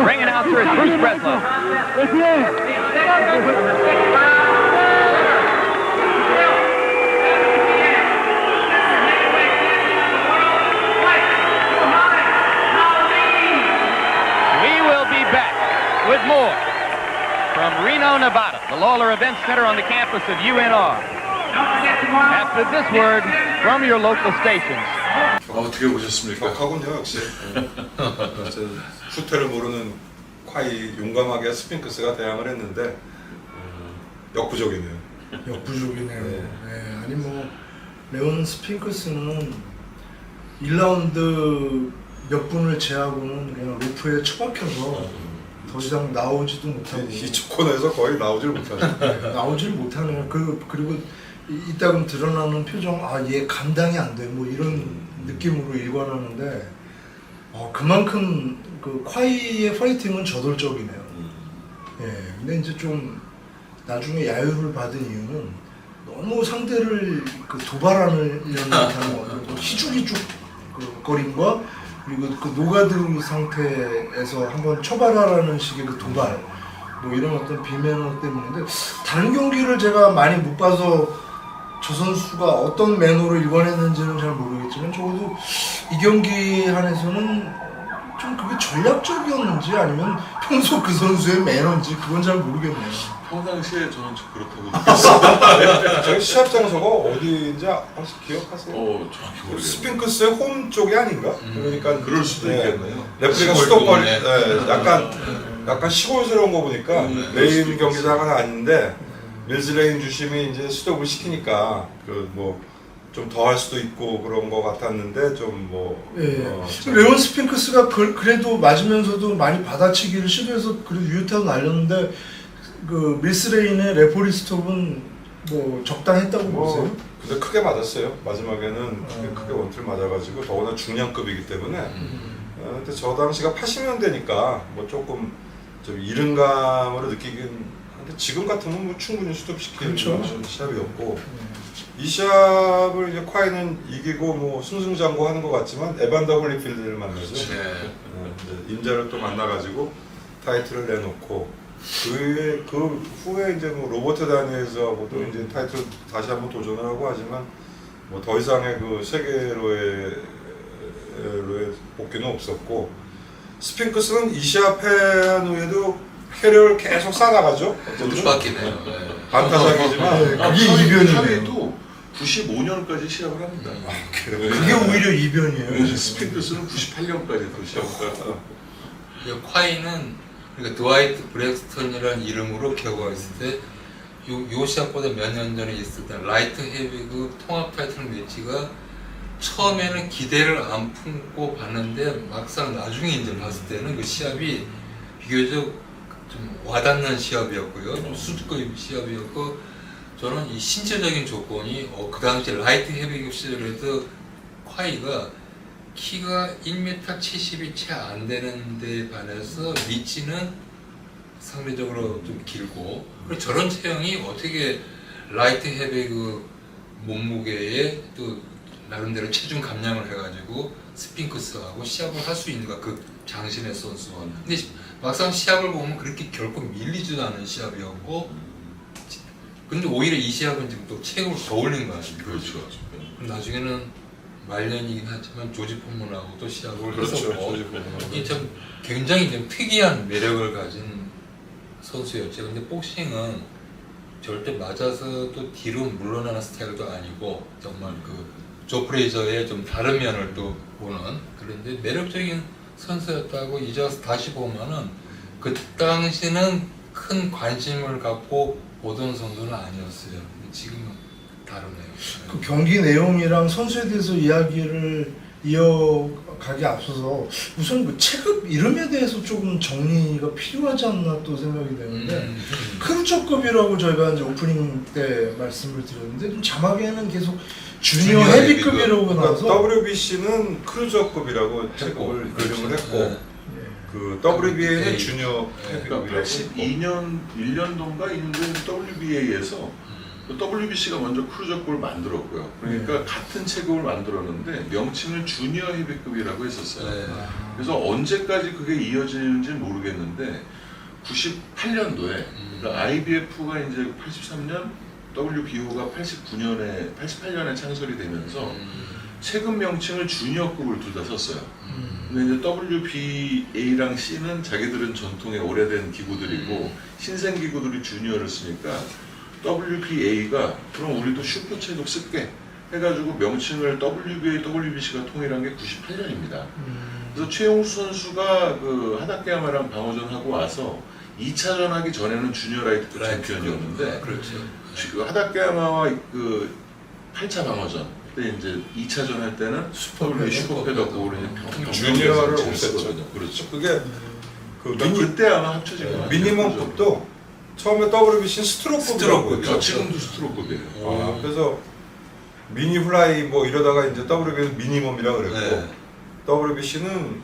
[SPEAKER 6] Ring announcer is Bruce Breslow. We will be back with more from Reno, Nevada, the Lawler Event Center on the campus of UNR. After this word from your local stations.
[SPEAKER 2] 어떻게 보셨습니까?
[SPEAKER 3] 격하군요, 역시. 후퇴를 모르는 콰이 용감하게 스핑크스가 대항을 했는데 역부족이네요.
[SPEAKER 4] 역부족이네요.
[SPEAKER 3] 네.
[SPEAKER 4] 네, 아니 뭐 레온 스핑크스는 1라운드 몇 분을 제하고는 그냥 로프에 처박혀서 더 이상 나오지도 못하고
[SPEAKER 3] 이 조건에서 거의 나오질 못하죠.
[SPEAKER 4] 나오질 못하네요. 그리고 이따금 드러나는 표정, 아, 얘 감당이 안 돼, 뭐 이런 느낌으로 일관하는데, 그만큼 그 콰이의 파이팅은 저돌적이네요. 예, 근데 이제 좀 나중에 야유를 받은 이유는 너무 상대를 그 도발하는 듯한 어떤 희죽희죽 그 거림과 그리고 그 노가드 상태에서 한번 처발하라는 식의 그 도발, 뭐 이런 어떤 비매너 때문인데, 다른 경기를 제가 많이 못 봐서 저 선수가 어떤 매너로 일관했는지는 잘 모르겠지만 적어도 이 경기 한에서는 좀 그게 전략적이었는지 아니면 평소 그 선수의 매너인지 그건 잘 모르겠네요.
[SPEAKER 2] 평상시에 저는 좀 그렇다고 느꼈습니다.
[SPEAKER 3] 저희 시합 장소가 어디인지 혹시 기억하세요?
[SPEAKER 2] 정확히 모르겠네요.
[SPEAKER 3] 스핑크스의 홈 쪽이 아닌가? 그러니까
[SPEAKER 2] 그럴 수도 있겠네요.
[SPEAKER 3] 레프리가
[SPEAKER 1] 시골
[SPEAKER 3] 수도권,
[SPEAKER 1] 쪽이네.
[SPEAKER 3] 약간 시골스러운 거 보니까
[SPEAKER 2] 그럴 수도
[SPEAKER 3] 메인 경기장은 아닌데 밀즈레인 주심이 이제 수독을 시키니까 그 뭐 좀 더 할 수도 있고 그런 거 같았는데 좀 뭐.
[SPEAKER 4] 예. 레온 스핑크스가 그래도 맞으면서도 많이 받아치기를 시도해서 그래도 유효타도 날렸는데 그 밀스레인의 레포리 스톱은 뭐 적당했다고 보세요?
[SPEAKER 3] 근데 크게 맞았어요. 마지막에는 크게 원투를 맞아가지고 더구나 중량급이기 때문에. 근데 저 당시가 80년대니까 뭐 조금 좀 이른감으로 느끼긴 한데 지금 같으면 뭐 충분히 스톱시키는
[SPEAKER 4] 그렇죠.
[SPEAKER 3] 시합이었고 이 시합을 이제 콰이는 이기고 뭐 승승장구하는 것 같지만 에반더 홀리필드를 만나죠.
[SPEAKER 1] 네.
[SPEAKER 3] 이제 임자를 또 만나가지고 타이틀을 내놓고 그 후에 이제 뭐 로버트 다니엘즈하고도 이제 타이틀 다시 한번 도전을 하고 하지만 뭐 더 이상의 그 세계로의 복귀는 없었고 스핑크스는 이 시합 패한 후에도 캐리어를 계속 쌓아가죠.
[SPEAKER 1] 좀 바뀌네요. 네.
[SPEAKER 3] 반타작이지만
[SPEAKER 4] 그게 이변이네요.
[SPEAKER 2] 콰이도 95년까지 시합을 합니다.
[SPEAKER 4] 그게 오히려 이변이에요.
[SPEAKER 2] 스핑크스는 98년까지 또 시합을 하고
[SPEAKER 1] 콰이는 그러니까 드와이트 브렉스턴이라는 이름으로 기억하고 있을 때 요 시합보다 몇 년 전에 있을 때 라이트 헤비 그 통합 타이틀 매치가 처음에는 기대를 안 품고 봤는데 막상 나중에 이제 봤을 때는 그 시합이 비교적 좀 와닿는 시합이었고요. 좀 수준급 시합이었고 저는 이 신체적인 조건이 그 당시 라이트 헤비급 시절에도 콰이가 키가 1m 70이 채 안 되는데 반해서 리치는 상대적으로 좀 길고 그리고 저런 체형이 어떻게 라이트 헤비 그 몸무게에 또 나름대로 체중 감량을 해가지고 스핑크스하고 시합을 할 수 있는가 그 장신의 선수가. 근데 막상 시합을 보면 그렇게 결코 밀리지도 않은 시합이었고 근데 오히려 이 시합은 지금 또 체격을 더 올린 거 아닙니까?
[SPEAKER 2] 그렇죠.
[SPEAKER 1] 나중에는 말년이긴 하지만 조지 포먼하고 또 시합을
[SPEAKER 3] 그렇죠.
[SPEAKER 1] 했었고
[SPEAKER 3] 조지 포먼.
[SPEAKER 1] 이게 참 굉장히 좀 특이한 매력을 가진 선수였죠. 근데 복싱은 절대 맞아서 또 뒤로 물러나는 스타일도 아니고 정말 그 조 프레이저의 좀 다른 면을 또 보는 그런데 매력적인 선수였다고 이제 와서 다시 보면은 그 당시는 큰 관심을 갖고 보던 선수는 아니었어요. 지금은 다르네요.
[SPEAKER 4] 그 경기 내용이랑 선수에 대해서 이야기를 이어가기 앞서서 우선 그 체급 이름에 대해서 조금 정리가 필요하지 않나 또 생각이 되는데 크루저급이라고 저희가 이제 오프닝 때 말씀을 드렸는데 좀 자막에는 계속 주니어
[SPEAKER 1] 주니어
[SPEAKER 4] 헤비급이라고
[SPEAKER 3] 그러니까
[SPEAKER 4] 나와서
[SPEAKER 3] WBC는 크루저급이라고 이름을 했고
[SPEAKER 4] 예.
[SPEAKER 3] 그 WBA는
[SPEAKER 1] 네.
[SPEAKER 3] 주니어
[SPEAKER 2] 그러니까
[SPEAKER 3] 헤비급이라고 했고
[SPEAKER 2] 82년 1년도인가 있는 WBA에서 WBC가 먼저 크루저급을 만들었고요. 그러니까 같은 체급을 만들었는데 명칭을 주니어 헤비급이라고 했었어요.
[SPEAKER 1] 네.
[SPEAKER 2] 그래서 언제까지 그게 이어지는지 모르겠는데 98년도에 그러니까 IBF가 이제 83년 WBO가 88년에 창설이 되면서 체급 명칭을 주니어급을 둘 다 썼어요. 근데 이제 WBA랑 C는 자기들은 전통의 오래된 기구들이고 신생 기구들이 주니어를 쓰니까 WBA가 그럼 우리도 슈퍼 체급 쓸게 해가지고 명칭을 WBA, WBC가 통일한 게 98년입니다. 그래서 최용수 선수가 그 하다케야마랑 방어전 하고 와서 2차전 하기 전에는 주니어 라이트급 챔피언이었는데
[SPEAKER 1] 그렇죠.
[SPEAKER 2] 그 하다케야마와 그 8차 방어전 그때 이제 2차전 할 때는 슈퍼 패더급으로
[SPEAKER 3] 주니어를 없앴죠.
[SPEAKER 2] 그렇죠.
[SPEAKER 3] 그게 그
[SPEAKER 2] 그러니까 그때 아마 합쳐진 거 같아요.
[SPEAKER 3] 미니멈급도 처음에 WBC는 스트로급이라고
[SPEAKER 2] 그렇죠.
[SPEAKER 3] 했죠.
[SPEAKER 2] 지금도 스트로급이에요.
[SPEAKER 3] 아, 그래서 미니 플라이 뭐 이러다가 이제 WBA는 미니멈이라고 그랬고
[SPEAKER 1] 네.
[SPEAKER 3] WBC는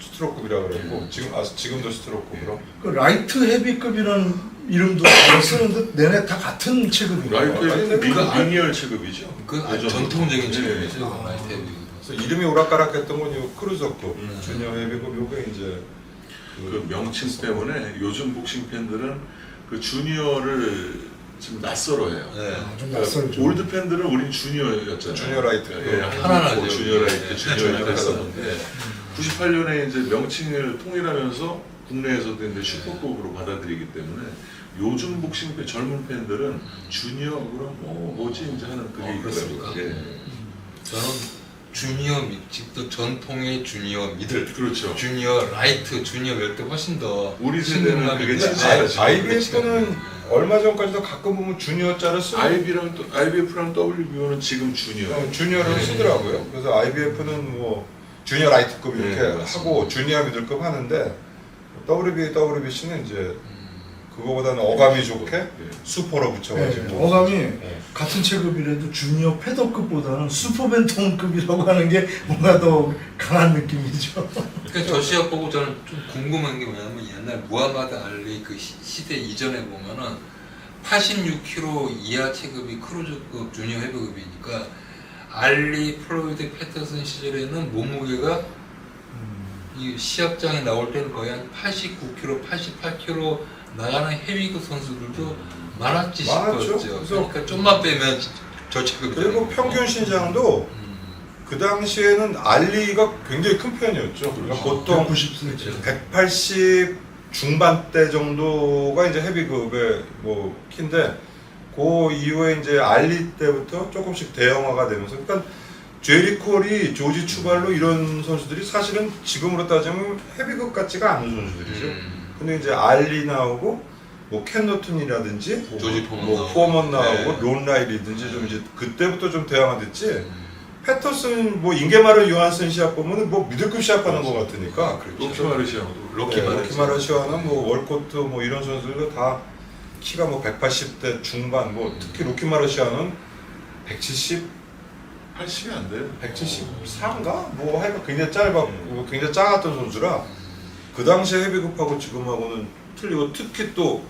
[SPEAKER 3] 스트로급이라고 그랬고 지금도 스트로급으로
[SPEAKER 4] 그 라이트 헤비급이라는 이름도 잘 쓰는데 내내 다 같은 체급이에요.
[SPEAKER 2] 라이트는
[SPEAKER 1] 그거
[SPEAKER 2] 미니얼 체급이죠.
[SPEAKER 1] 그
[SPEAKER 2] 예전부터.
[SPEAKER 1] 전통적인
[SPEAKER 2] 네.
[SPEAKER 1] 체급이죠. 라이트 헤비.
[SPEAKER 3] 그래서 이름이 오락가락했던 건 요 크루저급,
[SPEAKER 1] 음.
[SPEAKER 3] 주니어 헤비급 요게 이제
[SPEAKER 2] 그 명칭 때문에 요즘 복싱 팬들은 그 주니어를 지금 낯설어해요.
[SPEAKER 1] 네.
[SPEAKER 4] 아, 좀
[SPEAKER 2] 그러니까
[SPEAKER 4] 낯설죠.
[SPEAKER 2] 올드 팬들은 우린 주니어였잖아요.
[SPEAKER 3] 주니어 라이트.
[SPEAKER 2] 예,
[SPEAKER 1] 편안하죠.
[SPEAKER 2] 주니어 라이트,
[SPEAKER 1] 예.
[SPEAKER 2] 주니어 라이트 했었는데
[SPEAKER 1] 네.
[SPEAKER 2] 98년에 이제 명칭을 통일하면서 국내에서도 이제 슈퍼급으로 받아들이기 때문에 요즘 복싱 팬, 젊은 팬들은 주니어 그럼 뭐지 이제 하는 그게
[SPEAKER 1] 그렇습니까?
[SPEAKER 2] 있더라고요. 예.
[SPEAKER 1] 저는 주니어 직도 전통의 주니어 미들,
[SPEAKER 2] 그렇죠.
[SPEAKER 1] 주니어 라이트, 주니어 웰트 훨씬 더
[SPEAKER 2] 우리 세대는
[SPEAKER 1] 친근감이
[SPEAKER 2] 그게
[SPEAKER 1] 있죠.
[SPEAKER 2] 진짜
[SPEAKER 3] IBF는 얼마 전까지도 가끔 보면 주니어 자를 쓰는
[SPEAKER 2] IBF랑 WBO는 지금 주니어.
[SPEAKER 3] 주니어를
[SPEAKER 1] 네.
[SPEAKER 3] 쓰더라고요. 그래서 IBF는 뭐 주니어 라이트급 이렇게
[SPEAKER 2] 네, 맞습니다.
[SPEAKER 3] 하고 주니어 미들급 하는데 WBA, WBC는 이제 그거보다는 어감이 좋게 슈퍼로 붙여가지고
[SPEAKER 4] 네, 어감이
[SPEAKER 3] 네.
[SPEAKER 4] 같은 체급이라도 주니어 패더급보다는 슈퍼벤톤급이라고 하는 게 뭔가 더 강한 느낌이죠.
[SPEAKER 1] 그러니까 저 시합 보고 저는 좀 궁금한 게 뭐냐면 옛날 무하마드 알리 그 시대 이전에 보면은 86kg 이하 체급이 크루즈급 주니어 헤비급이니까 알리, 플로이드, 패터슨 시절에는 몸무게가 이 시합장에 나올 때는 거의 한 89kg, 88kg 나가는 헤비급 선수들도 많았지
[SPEAKER 3] 많았죠.
[SPEAKER 1] 싶었죠.
[SPEAKER 3] 그래서
[SPEAKER 1] 그러니까 좀만 빼면 저 체급이
[SPEAKER 3] 그리고 평균 신장도 그 당시에는 알리가 굉장히 큰 편이었죠. 그러니까 보통
[SPEAKER 4] 190cm.
[SPEAKER 3] 180 중반대 정도가 이제 헤비급의 뭐 키인데 그 이후에 이제 알리 때부터 조금씩 대형화가 되면서 그러니까 제리콜이 조지 추발로 이런 선수들이 사실은 지금으로 따지면 헤비급 같지가 않은 선수들이죠. 근데 이제 알리 나오고 뭐 켄 노튼이라든지
[SPEAKER 1] 조지 포먼
[SPEAKER 3] 뭐
[SPEAKER 1] 나오고.
[SPEAKER 3] 포먼 나오고
[SPEAKER 1] 네.
[SPEAKER 3] 론 라일이든지 좀 이제 그때부터 좀 대형화됐지. 패터슨 뭐 잉게마르 요한슨 시합 보면은 뭐 미들급 시합하는 것 같으니까.
[SPEAKER 2] 로키 마르시아도
[SPEAKER 1] 로키
[SPEAKER 3] 로키 마르시아는 뭐 월코트 뭐 이런 선수들도 다 키가 뭐 180대 중반 뭐 특히 로키 마르시아는 170
[SPEAKER 2] 80이 안 돼요.
[SPEAKER 3] 174인가? 뭐 하여간 굉장히 짧았고 굉장히 작았던 선수라 그 당시에 헤비급하고 지금하고는 틀리고 특히 또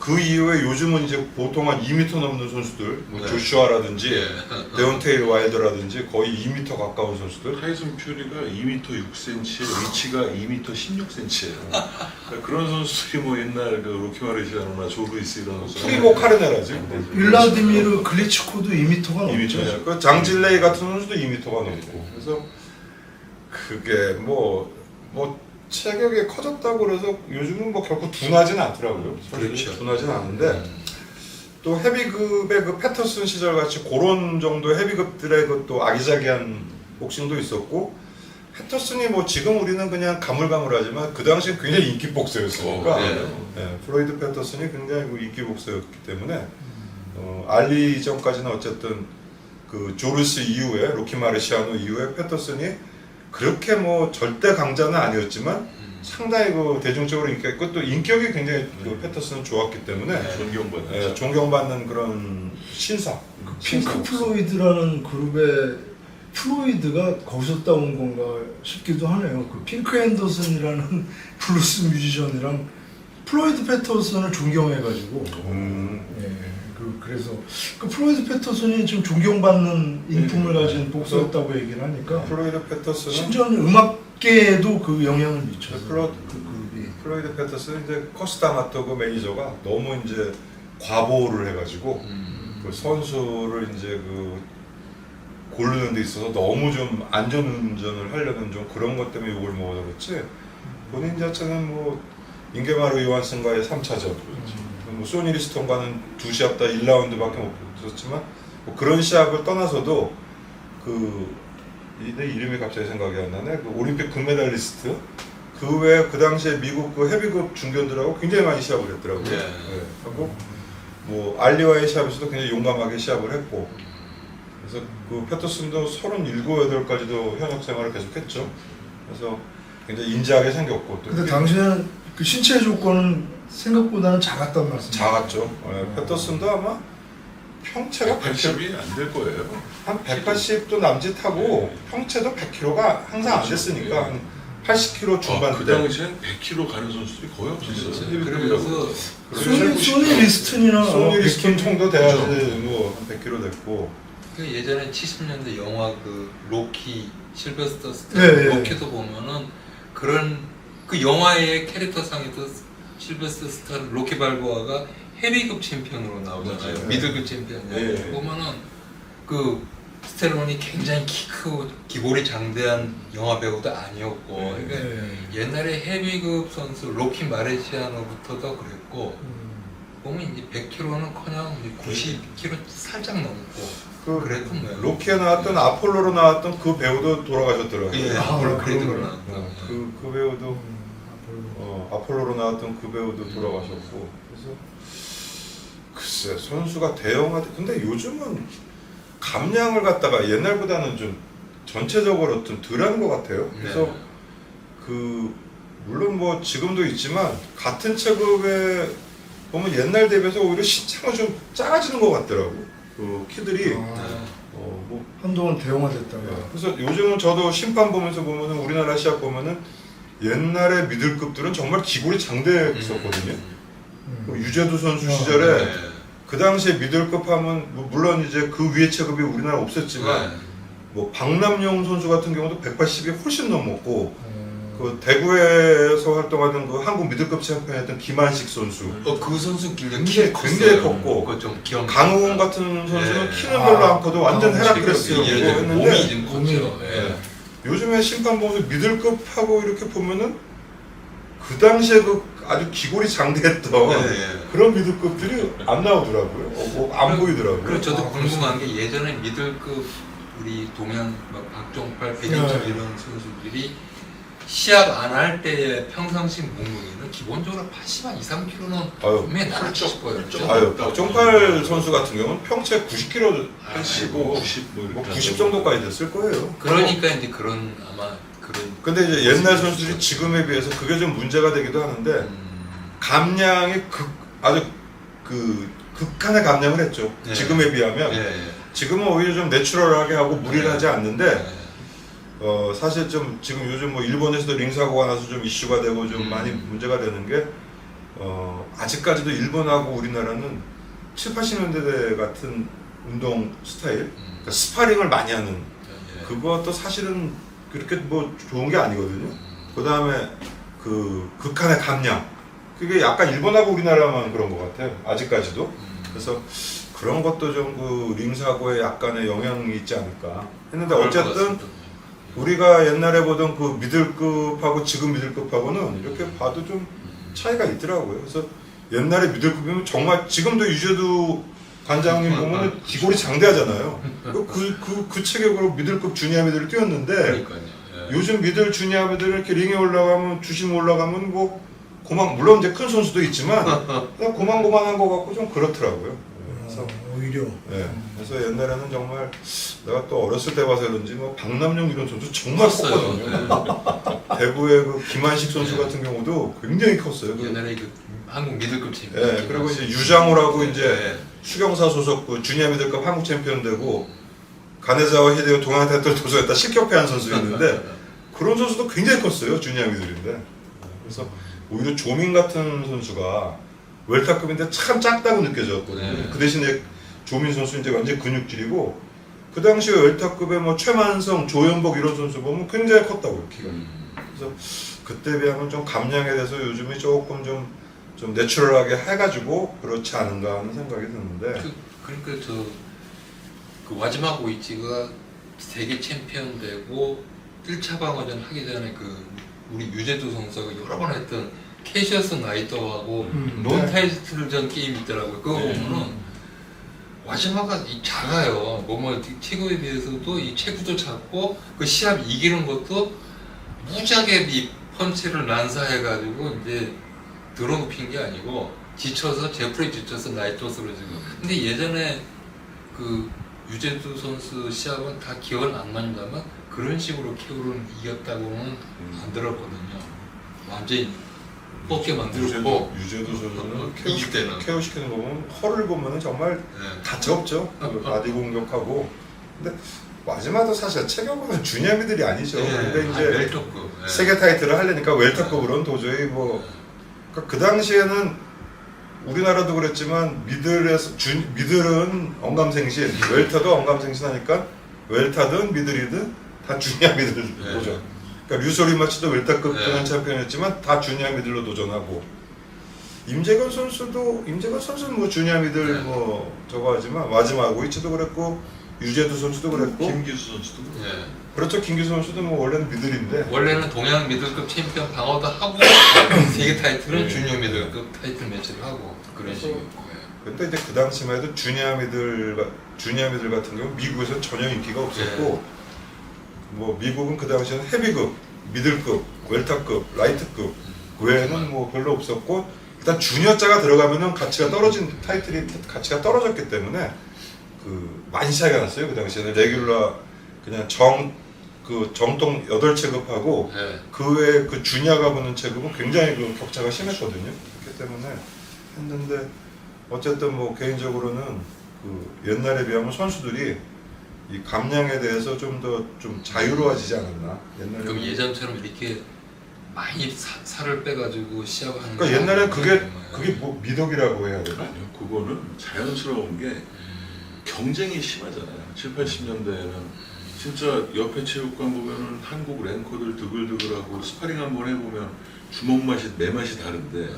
[SPEAKER 3] 그 이후에 요즘은 이제 보통 한 2m 넘는 선수들, 뭐
[SPEAKER 1] 네.
[SPEAKER 3] 조슈아라든지 데온테이 와일더라든지 거의 2m 가까운 선수들.
[SPEAKER 2] 타이슨 퓨리가 2m 6cm, 위치가 2m 16cm예요. 그런 선수들이 뭐 옛날 그 로키 마르시아노나 조 루이스 이런 선수.
[SPEAKER 3] 프리모 카르네라지.
[SPEAKER 4] 빌라디미르 글리치코도 2m가 넘죠.
[SPEAKER 3] 2m. 그 장질레이 같은 선수도 2m가 넘고. 그래서 그게 뭐 체격이 커졌다고 그래서 요즘은 뭐 결코 둔하진 않더라고요.
[SPEAKER 1] 그렇죠.
[SPEAKER 3] 둔하진 않은데 또 헤비급의 그 패터슨 시절 같이 그런 정도 헤비급들의 그 또 아기자기한 복싱도 있었고 패터슨이 뭐 지금 우리는 그냥 가물가물하지만 그 당시엔 굉장히 인기 복서였으니까 네, 플로이드 패터슨이 굉장히 그 인기 복서였기 때문에 알리 이전까지는 어쨌든 그 조르스 이후에 로키 마르시아노 이후에 패터슨이 그렇게 뭐 절대 강자는 아니었지만 상당히 그 대중적으로 인기가 있고 또 인격이 굉장히 그 패터슨은 좋았기 때문에
[SPEAKER 2] 존경받는.
[SPEAKER 3] 존경받는 그런 신사.
[SPEAKER 4] 핑크 플로이드라는 그룹의 플로이드가 거기서 따온 건가 싶기도 하네요. 그 핑크 앤더슨이라는 블루스 뮤지션이랑 플로이드 패터슨을 존경해가지고 그래서 그 플로이드 패터슨이 지금 존경받는 인품을 가진 복서였다고 얘기를 하니까
[SPEAKER 3] 플로이드 패터슨은
[SPEAKER 4] 심지어 음악계에도 그 영향을 미쳐서 그 그룹이
[SPEAKER 3] 플로이드 패터슨 이제 커스타마토 그 매니저가 너무 이제 과보를 해가지고 그 선수를 이제 그 고르는 데 있어서 너무 좀 안전운전을 하려는 좀 그런 것 때문에 욕을 먹어서 그렇지 본인 자체는 뭐 잉게마르 요한슨과의 3차전 뭐 소니 리스톤과는 2시합 다 1라운드밖에 못 붙었지만 뭐 그런 시합을 떠나서도 내 이름이 갑자기 생각이 안 나네. 그 올림픽 금메달리스트 그 외에 그 당시에 미국 그 헤비급 중견들하고 굉장히 많이 시합을 했더라고요.
[SPEAKER 1] 네.
[SPEAKER 3] 하고 뭐 알리와의 시합에서도 굉장히 용감하게 시합을 했고 그래서 그 패터슨도 37, 8까지도 현역 생활을 계속했죠. 그래서 굉장히 인지하게 생겼고 또
[SPEAKER 4] 근데 당시에는 그 신체 조건은 생각보다는 작았단 말씀이에요.
[SPEAKER 3] 작았죠. 패터슨도 아마 평체가
[SPEAKER 2] 180이 안 될 거예요.
[SPEAKER 3] 한 180도 남짓하고 평체도 100kg가 항상 안 됐으니까 한 80kg 중반
[SPEAKER 2] 그 당시엔 100kg 가는 선수들이 거의 없었어요.
[SPEAKER 1] 그래서
[SPEAKER 4] 소니 리스튼이나
[SPEAKER 3] 소니 리스톤 정도 돼야지
[SPEAKER 2] 그렇죠.
[SPEAKER 3] 뭐 100kg 됐고
[SPEAKER 1] 그 예전에 70년대 영화 그 로키 실베스터 스타
[SPEAKER 4] 네,
[SPEAKER 1] 로키도 보면은 그런 그 영화의 캐릭터상에도 실베스터 스타 로키 발보아가 헤비급 챔피언으로 나오잖아요.
[SPEAKER 2] 맞아요.
[SPEAKER 1] 미들급 챔피언이에요.
[SPEAKER 3] 네.
[SPEAKER 1] 보면은 그 스텔론이 굉장히 키 크고 기골이 장대한 영화 배우도 아니었고 그러니까 옛날에 헤비급 선수 로키 마레시아노부터도 그랬고 보면 이제 100kg는커녕 90kg 살짝 넘고 그랬던 거예요.
[SPEAKER 3] 로키에 나왔던 아폴로로 나왔던 그 배우도 돌아가셨더라고요.
[SPEAKER 1] 예,
[SPEAKER 4] 그런
[SPEAKER 1] 그래도
[SPEAKER 4] 거예요.
[SPEAKER 3] 그 배우도 아폴로로 나왔던 그 배우도 돌아가셨고 그래서 글쎄 선수가 대형화 근데 요즘은 감량을 갖다가 옛날보다는 좀 전체적으로 좀 덜한 것 같아요. 그래서
[SPEAKER 1] 네.
[SPEAKER 3] 그 물론 뭐 지금도 있지만 같은 체급에 보면 옛날 대비해서 오히려 신장은 좀 작아지는 것 같더라고. 그 키들이 뭐
[SPEAKER 4] 한동안 대형화됐다가
[SPEAKER 3] 그래서 요즘은 저도 심판 보면서 보면은 우리나라 시합 보면은 옛날에 미들급들은 정말 기골이 장대했었거든요. 그 유재두 선수 시절에
[SPEAKER 1] 네.
[SPEAKER 3] 그 당시에 미들급 하면 뭐 물론 이제 그 위에 체급이 우리나라 없었지만
[SPEAKER 1] 네.
[SPEAKER 3] 뭐 박남용 선수 같은 경우도 180이 훨씬 넘었고 그 대구에서 활동하던 그 한국 미들급 챔피언이었던 김한식 선수
[SPEAKER 1] 그 선수 굉장히
[SPEAKER 3] 굉장히
[SPEAKER 1] 컸어요.
[SPEAKER 3] 컸고
[SPEAKER 1] 그거 좀 기억.
[SPEAKER 3] 강호원 같은 선수는
[SPEAKER 1] 네.
[SPEAKER 3] 키는 별로 안 커도 완전 헤라클레스였고
[SPEAKER 1] 몸이
[SPEAKER 3] 했는데
[SPEAKER 1] 좀 컸죠. 예.
[SPEAKER 3] 요즘에 심판 보면서 미들급하고 이렇게 보면은 그 당시에 그 아주 기골이 장대했던
[SPEAKER 1] 네.
[SPEAKER 3] 그런 미들급들이 안 나오더라고요. 안 보이더라고요.
[SPEAKER 1] 그리고 저도 궁금한 게 예전에 미들급 우리 동양 막 박종팔, 배진철 이런 선수들이 시합 안 할 때 평상시 몸무게는 기본적으로 80한 2, 3kg는 분명히 나갔을 거예요. 그렇죠?
[SPEAKER 3] 박종팔 선수 같은 경우는 평체 90kg
[SPEAKER 2] 85, 90
[SPEAKER 3] 뭐 90 정도까지 됐을 거예요.
[SPEAKER 1] 그러니까 이제 그런 아마 그런.
[SPEAKER 3] 근데 이제 옛날 선수들이 지금에 비해서 그게 좀 문제가 되기도 하는데 감량이 아주 그 극한의 감량을 했죠.
[SPEAKER 1] 네.
[SPEAKER 3] 지금에 비하면 지금은 오히려 좀 내추럴하게 하고 무리를 하지 않는데 사실 좀 지금 요즘 뭐 일본에서도 링사고가 나서 좀 이슈가 되고 좀 많이 문제가 되는 게 아직까지도 일본하고 우리나라는 7, 80년대 같은 운동 스타일, 그러니까 스파링을 많이 하는 그것도 사실은 그렇게 뭐 좋은 게 아니거든요. 그 다음에 그 극한의 감량, 그게 약간 일본하고 우리나라만 그런 것 같아요. 아직까지도. 그래서 그런 것도 좀 그 링사고에 약간의 영향이 있지 않을까 했는데, 어쨌든 우리가 옛날에 보던 그 미들급하고 지금 미들급하고는 이렇게 봐도 좀 차이가 있더라고요. 그래서 옛날에 미들급이면 정말 지금도 유재두 관장님 보면 기골이 장대하잖아요. 그 체격으로 미들급 주니어 미들을 뛰었는데,
[SPEAKER 1] 그러니까요. 예.
[SPEAKER 3] 요즘 미들 주니어 미들 이렇게 링에 올라가면, 주심 올라가면 뭐 물론 이제 큰 선수도 있지만 그냥 고만고만한 것 같고 좀 그렇더라고요. 그래서
[SPEAKER 4] 오히려.
[SPEAKER 3] 예. 그래서 옛날에는 정말 내가 또 어렸을 때 봐서 그런지 뭐 박남용 이런 선수 정말
[SPEAKER 1] 컸어요.
[SPEAKER 3] 컸거든요. 대구의 그 김한식 선수 같은 경우도 굉장히 컸어요.
[SPEAKER 1] 옛날에 그 한국 미들급 팀.
[SPEAKER 3] 예. 그리고 이제 유장호라고 이제
[SPEAKER 1] 예.
[SPEAKER 3] 수경사 소속 그 주니어 미들급 한국 챔피언 되고 가네자와 히데오 동양 타이틀 도전했다 실격패한 선수였는데 그런 선수도 굉장히 컸어요. 주니어 미들인데. 그래서 오히려 조민 같은 선수가 웰터급인데 참 작다고 느껴졌거든요.
[SPEAKER 1] 네.
[SPEAKER 3] 그 대신에 조민 선수 이제 완전 근육질이고, 그 당시에 웰터급에 뭐 최만성, 조현복 이런 선수 보면 굉장히 컸다고요, 키가. 그래서 그때 비하면 좀 감량에 대해서 요즘에 조금 좀 내추럴하게 해가지고 그렇지 않은가 하는 생각이 드는데.
[SPEAKER 1] 그러니까 그 와지마 고이치가 세계 챔피언 되고 1차 방어전 하기 전에 그 우리 유재두 선수가 여러 번 했던 캐시어스 나이터하고 논 타이틀전 게임 있더라고요. 그거 보면은 와지마가 작아요. 뭐뭐 체구에 비해서도 이 체구도 작고 그 시합 이기는 것도 무지하게 이 펀치를 난사해가지고 이제 들어눕힌 게 아니고 지쳐서 제프리 지쳐서 나이터 쓰러지고. 근데 예전에 그 유재두 선수 시합은 다 기억은 안 납니다만 그런 식으로 KO를 이겼다고는 안 들었거든요. 완전히 뽑게 만들고
[SPEAKER 3] 유재두 선수는
[SPEAKER 1] 이길 때는.
[SPEAKER 3] 케어 시키는 거 보면 허를 보면은 정말
[SPEAKER 1] 네.
[SPEAKER 3] 가차없죠. 바디 공격하고. 근데 마지막도 사실 체격은 주니어미들이 아니죠. 근데 이제
[SPEAKER 1] 웰터급. 예.
[SPEAKER 3] 세계 타이틀을 하려니까 웰터급으로는 도저히 뭐. 그러니까 그 당시에는 우리나라도 그랬지만 미들은 언감생신, 웰터도 언감생신하니까 웰터든 미들이든 다 주니어 미들 도전. 그러니까 류소리 마치도 웰터급 등한 챔피언이었지만 다 주니어 미들로 도전하고. 임재건 선수는 뭐 주니어 미들 뭐 저거 하지만 와지마 고이치도 그랬고 유재두 선수도 그랬고
[SPEAKER 2] 김기수 선수도
[SPEAKER 1] 예.
[SPEAKER 3] 그렇죠. 김기수 선수도 뭐 원래는 미들인데
[SPEAKER 1] 원래는 동양 미들급 챔피언 방어도 하고 세계 타이틀은 주니어 미들급 타이틀 매치를 하고 그런 식이었고.
[SPEAKER 3] 근데 이제 그 당시만 해도 주니어 미들 같은 경우 미국에서 전혀 인기가 없었고 뭐 미국은 그 당시에는 헤비급, 미들급, 웰터급, 라이트급 그 외에는 뭐 별로 없었고 일단 주니어자가 들어가면은 타이틀이 가치가 떨어졌기 때문에 그 많이 차이가 났어요. 그 당시에는 레귤러 그냥 정통 8체급하고 그 외에 그 주니어가 붙는 체급은 굉장히 그 격차가 심했거든요. 그렇기 때문에 했는데 어쨌든 뭐 개인적으로는 그 옛날에 비하면 선수들이 이 감량에 대해서 좀 더 좀 자유로워지지 않았나. 옛날에
[SPEAKER 1] 그럼 예전처럼 이렇게 많이 살을 빼가지고 시합하는.
[SPEAKER 3] 그러니까 옛날에 그게 뭐 미덕이라고 해야 되나?
[SPEAKER 2] 아니요, 그거는 자연스러운 게 경쟁이 심하잖아요. 7, 80년대에는 진짜 옆에 체육관 보면은 한국 랭커들 드글드글하고 스파링 한번 해보면 주먹 맛이 내 맛이 다른데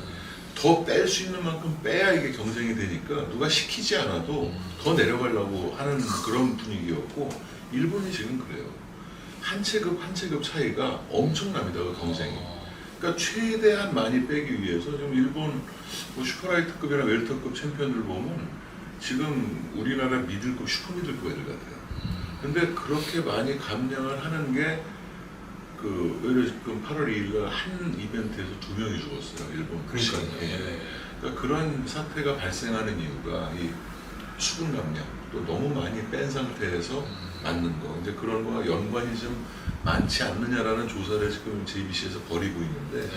[SPEAKER 2] 더 뺄 수 있는 만큼 빼야 이게 경쟁이 되니까 누가 시키지 않아도 더 내려가려고 하는 그런 분위기였고 일본이 지금 그래요. 한 체급 차이가 엄청납니다. 그 경쟁이. 그러니까 최대한 많이 빼기 위해서 좀 일본 뭐 슈퍼라이트급이나 웰터급 챔피언들 보면 지금 우리나라 미들급 슈퍼미들급 애들 같아요. 근데 그렇게 많이 감량을 하는 게 그 오히려 지금 8월 2일날 한 이벤트에서 2명이 죽었어요. 일본.
[SPEAKER 1] 그러니까요.
[SPEAKER 2] 예. 그러니까 그런 사태가 발생하는 이유가 이 수분 감량 또 너무 많이 뺀 상태에서 맞는 거. 이제 그런 거와 연관이 좀 많지 않느냐라는 조사를 지금 JBC에서 벌이고 있는데,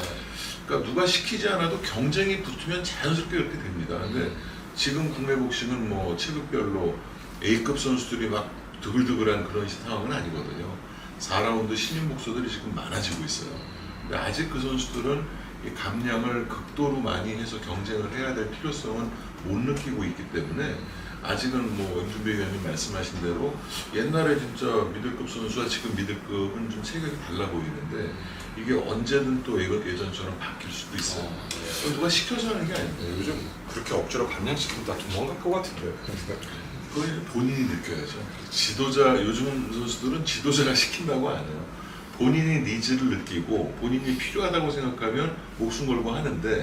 [SPEAKER 2] 그러니까 누가 시키지 않아도 경쟁이 붙으면 자연스럽게 그렇게 됩니다. 근데 지금 국내 복싱은 뭐 체급별로 A급 선수들이 막 드글드글한 그런 상황은 아니거든요. 4라운드 신인 목소들이 지금 많아지고 있어요. 근데 아직 그 선수들은 이 감량을 극도로 많이 해서 경쟁을 해야 될 필요성은 못 느끼고 있기 때문에 아직은 뭐 임준배 위원님 말씀하신 대로 옛날에 진짜 미들급 선수와 지금 미들급은 좀 체격이 달라 보이는데 이게 언제든 또 예전처럼 바뀔 수도 있어요. 누가 시켜서 하는 게 아니에요.
[SPEAKER 3] 요즘 그렇게 억지로 감량시키면 다 도망갈 것 같은데.
[SPEAKER 2] 그걸 본인이 느껴야죠. 지도자, 요즘 선수들은 지도자가 시킨다고 안 해요. 본인이 니즈를 느끼고 본인이 필요하다고 생각하면 목숨 걸고 하는데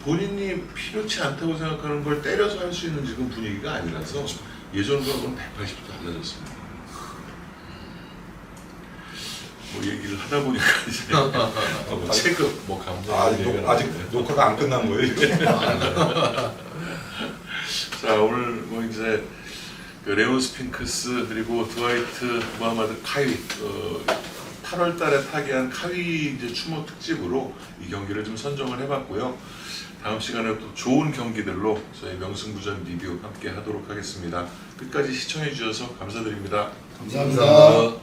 [SPEAKER 2] 본인이 필요치 않다고 생각하는 걸 때려서 할 수 있는 지금 분위기가 아니라서 예전과는 180도 달라졌습니다. 뭐 얘기를 하다 보니까 이제 뭐 체급, 뭐 감정
[SPEAKER 3] 아직 녹화가 안 끝난 거예요. 이게?
[SPEAKER 2] 자, 오늘 뭐 이제 그 레온 스핑크스 그리고 드와이트 무하마드 카위 8월 달에 타계한 카위 이제 추모 특집으로 이 경기를 좀 선정을 해봤고요. 다음 시간에 또 좋은 경기들로 저희 명승부전 리뷰 함께 하도록 하겠습니다. 끝까지 시청해 주셔서 감사드립니다.
[SPEAKER 4] 감사합니다.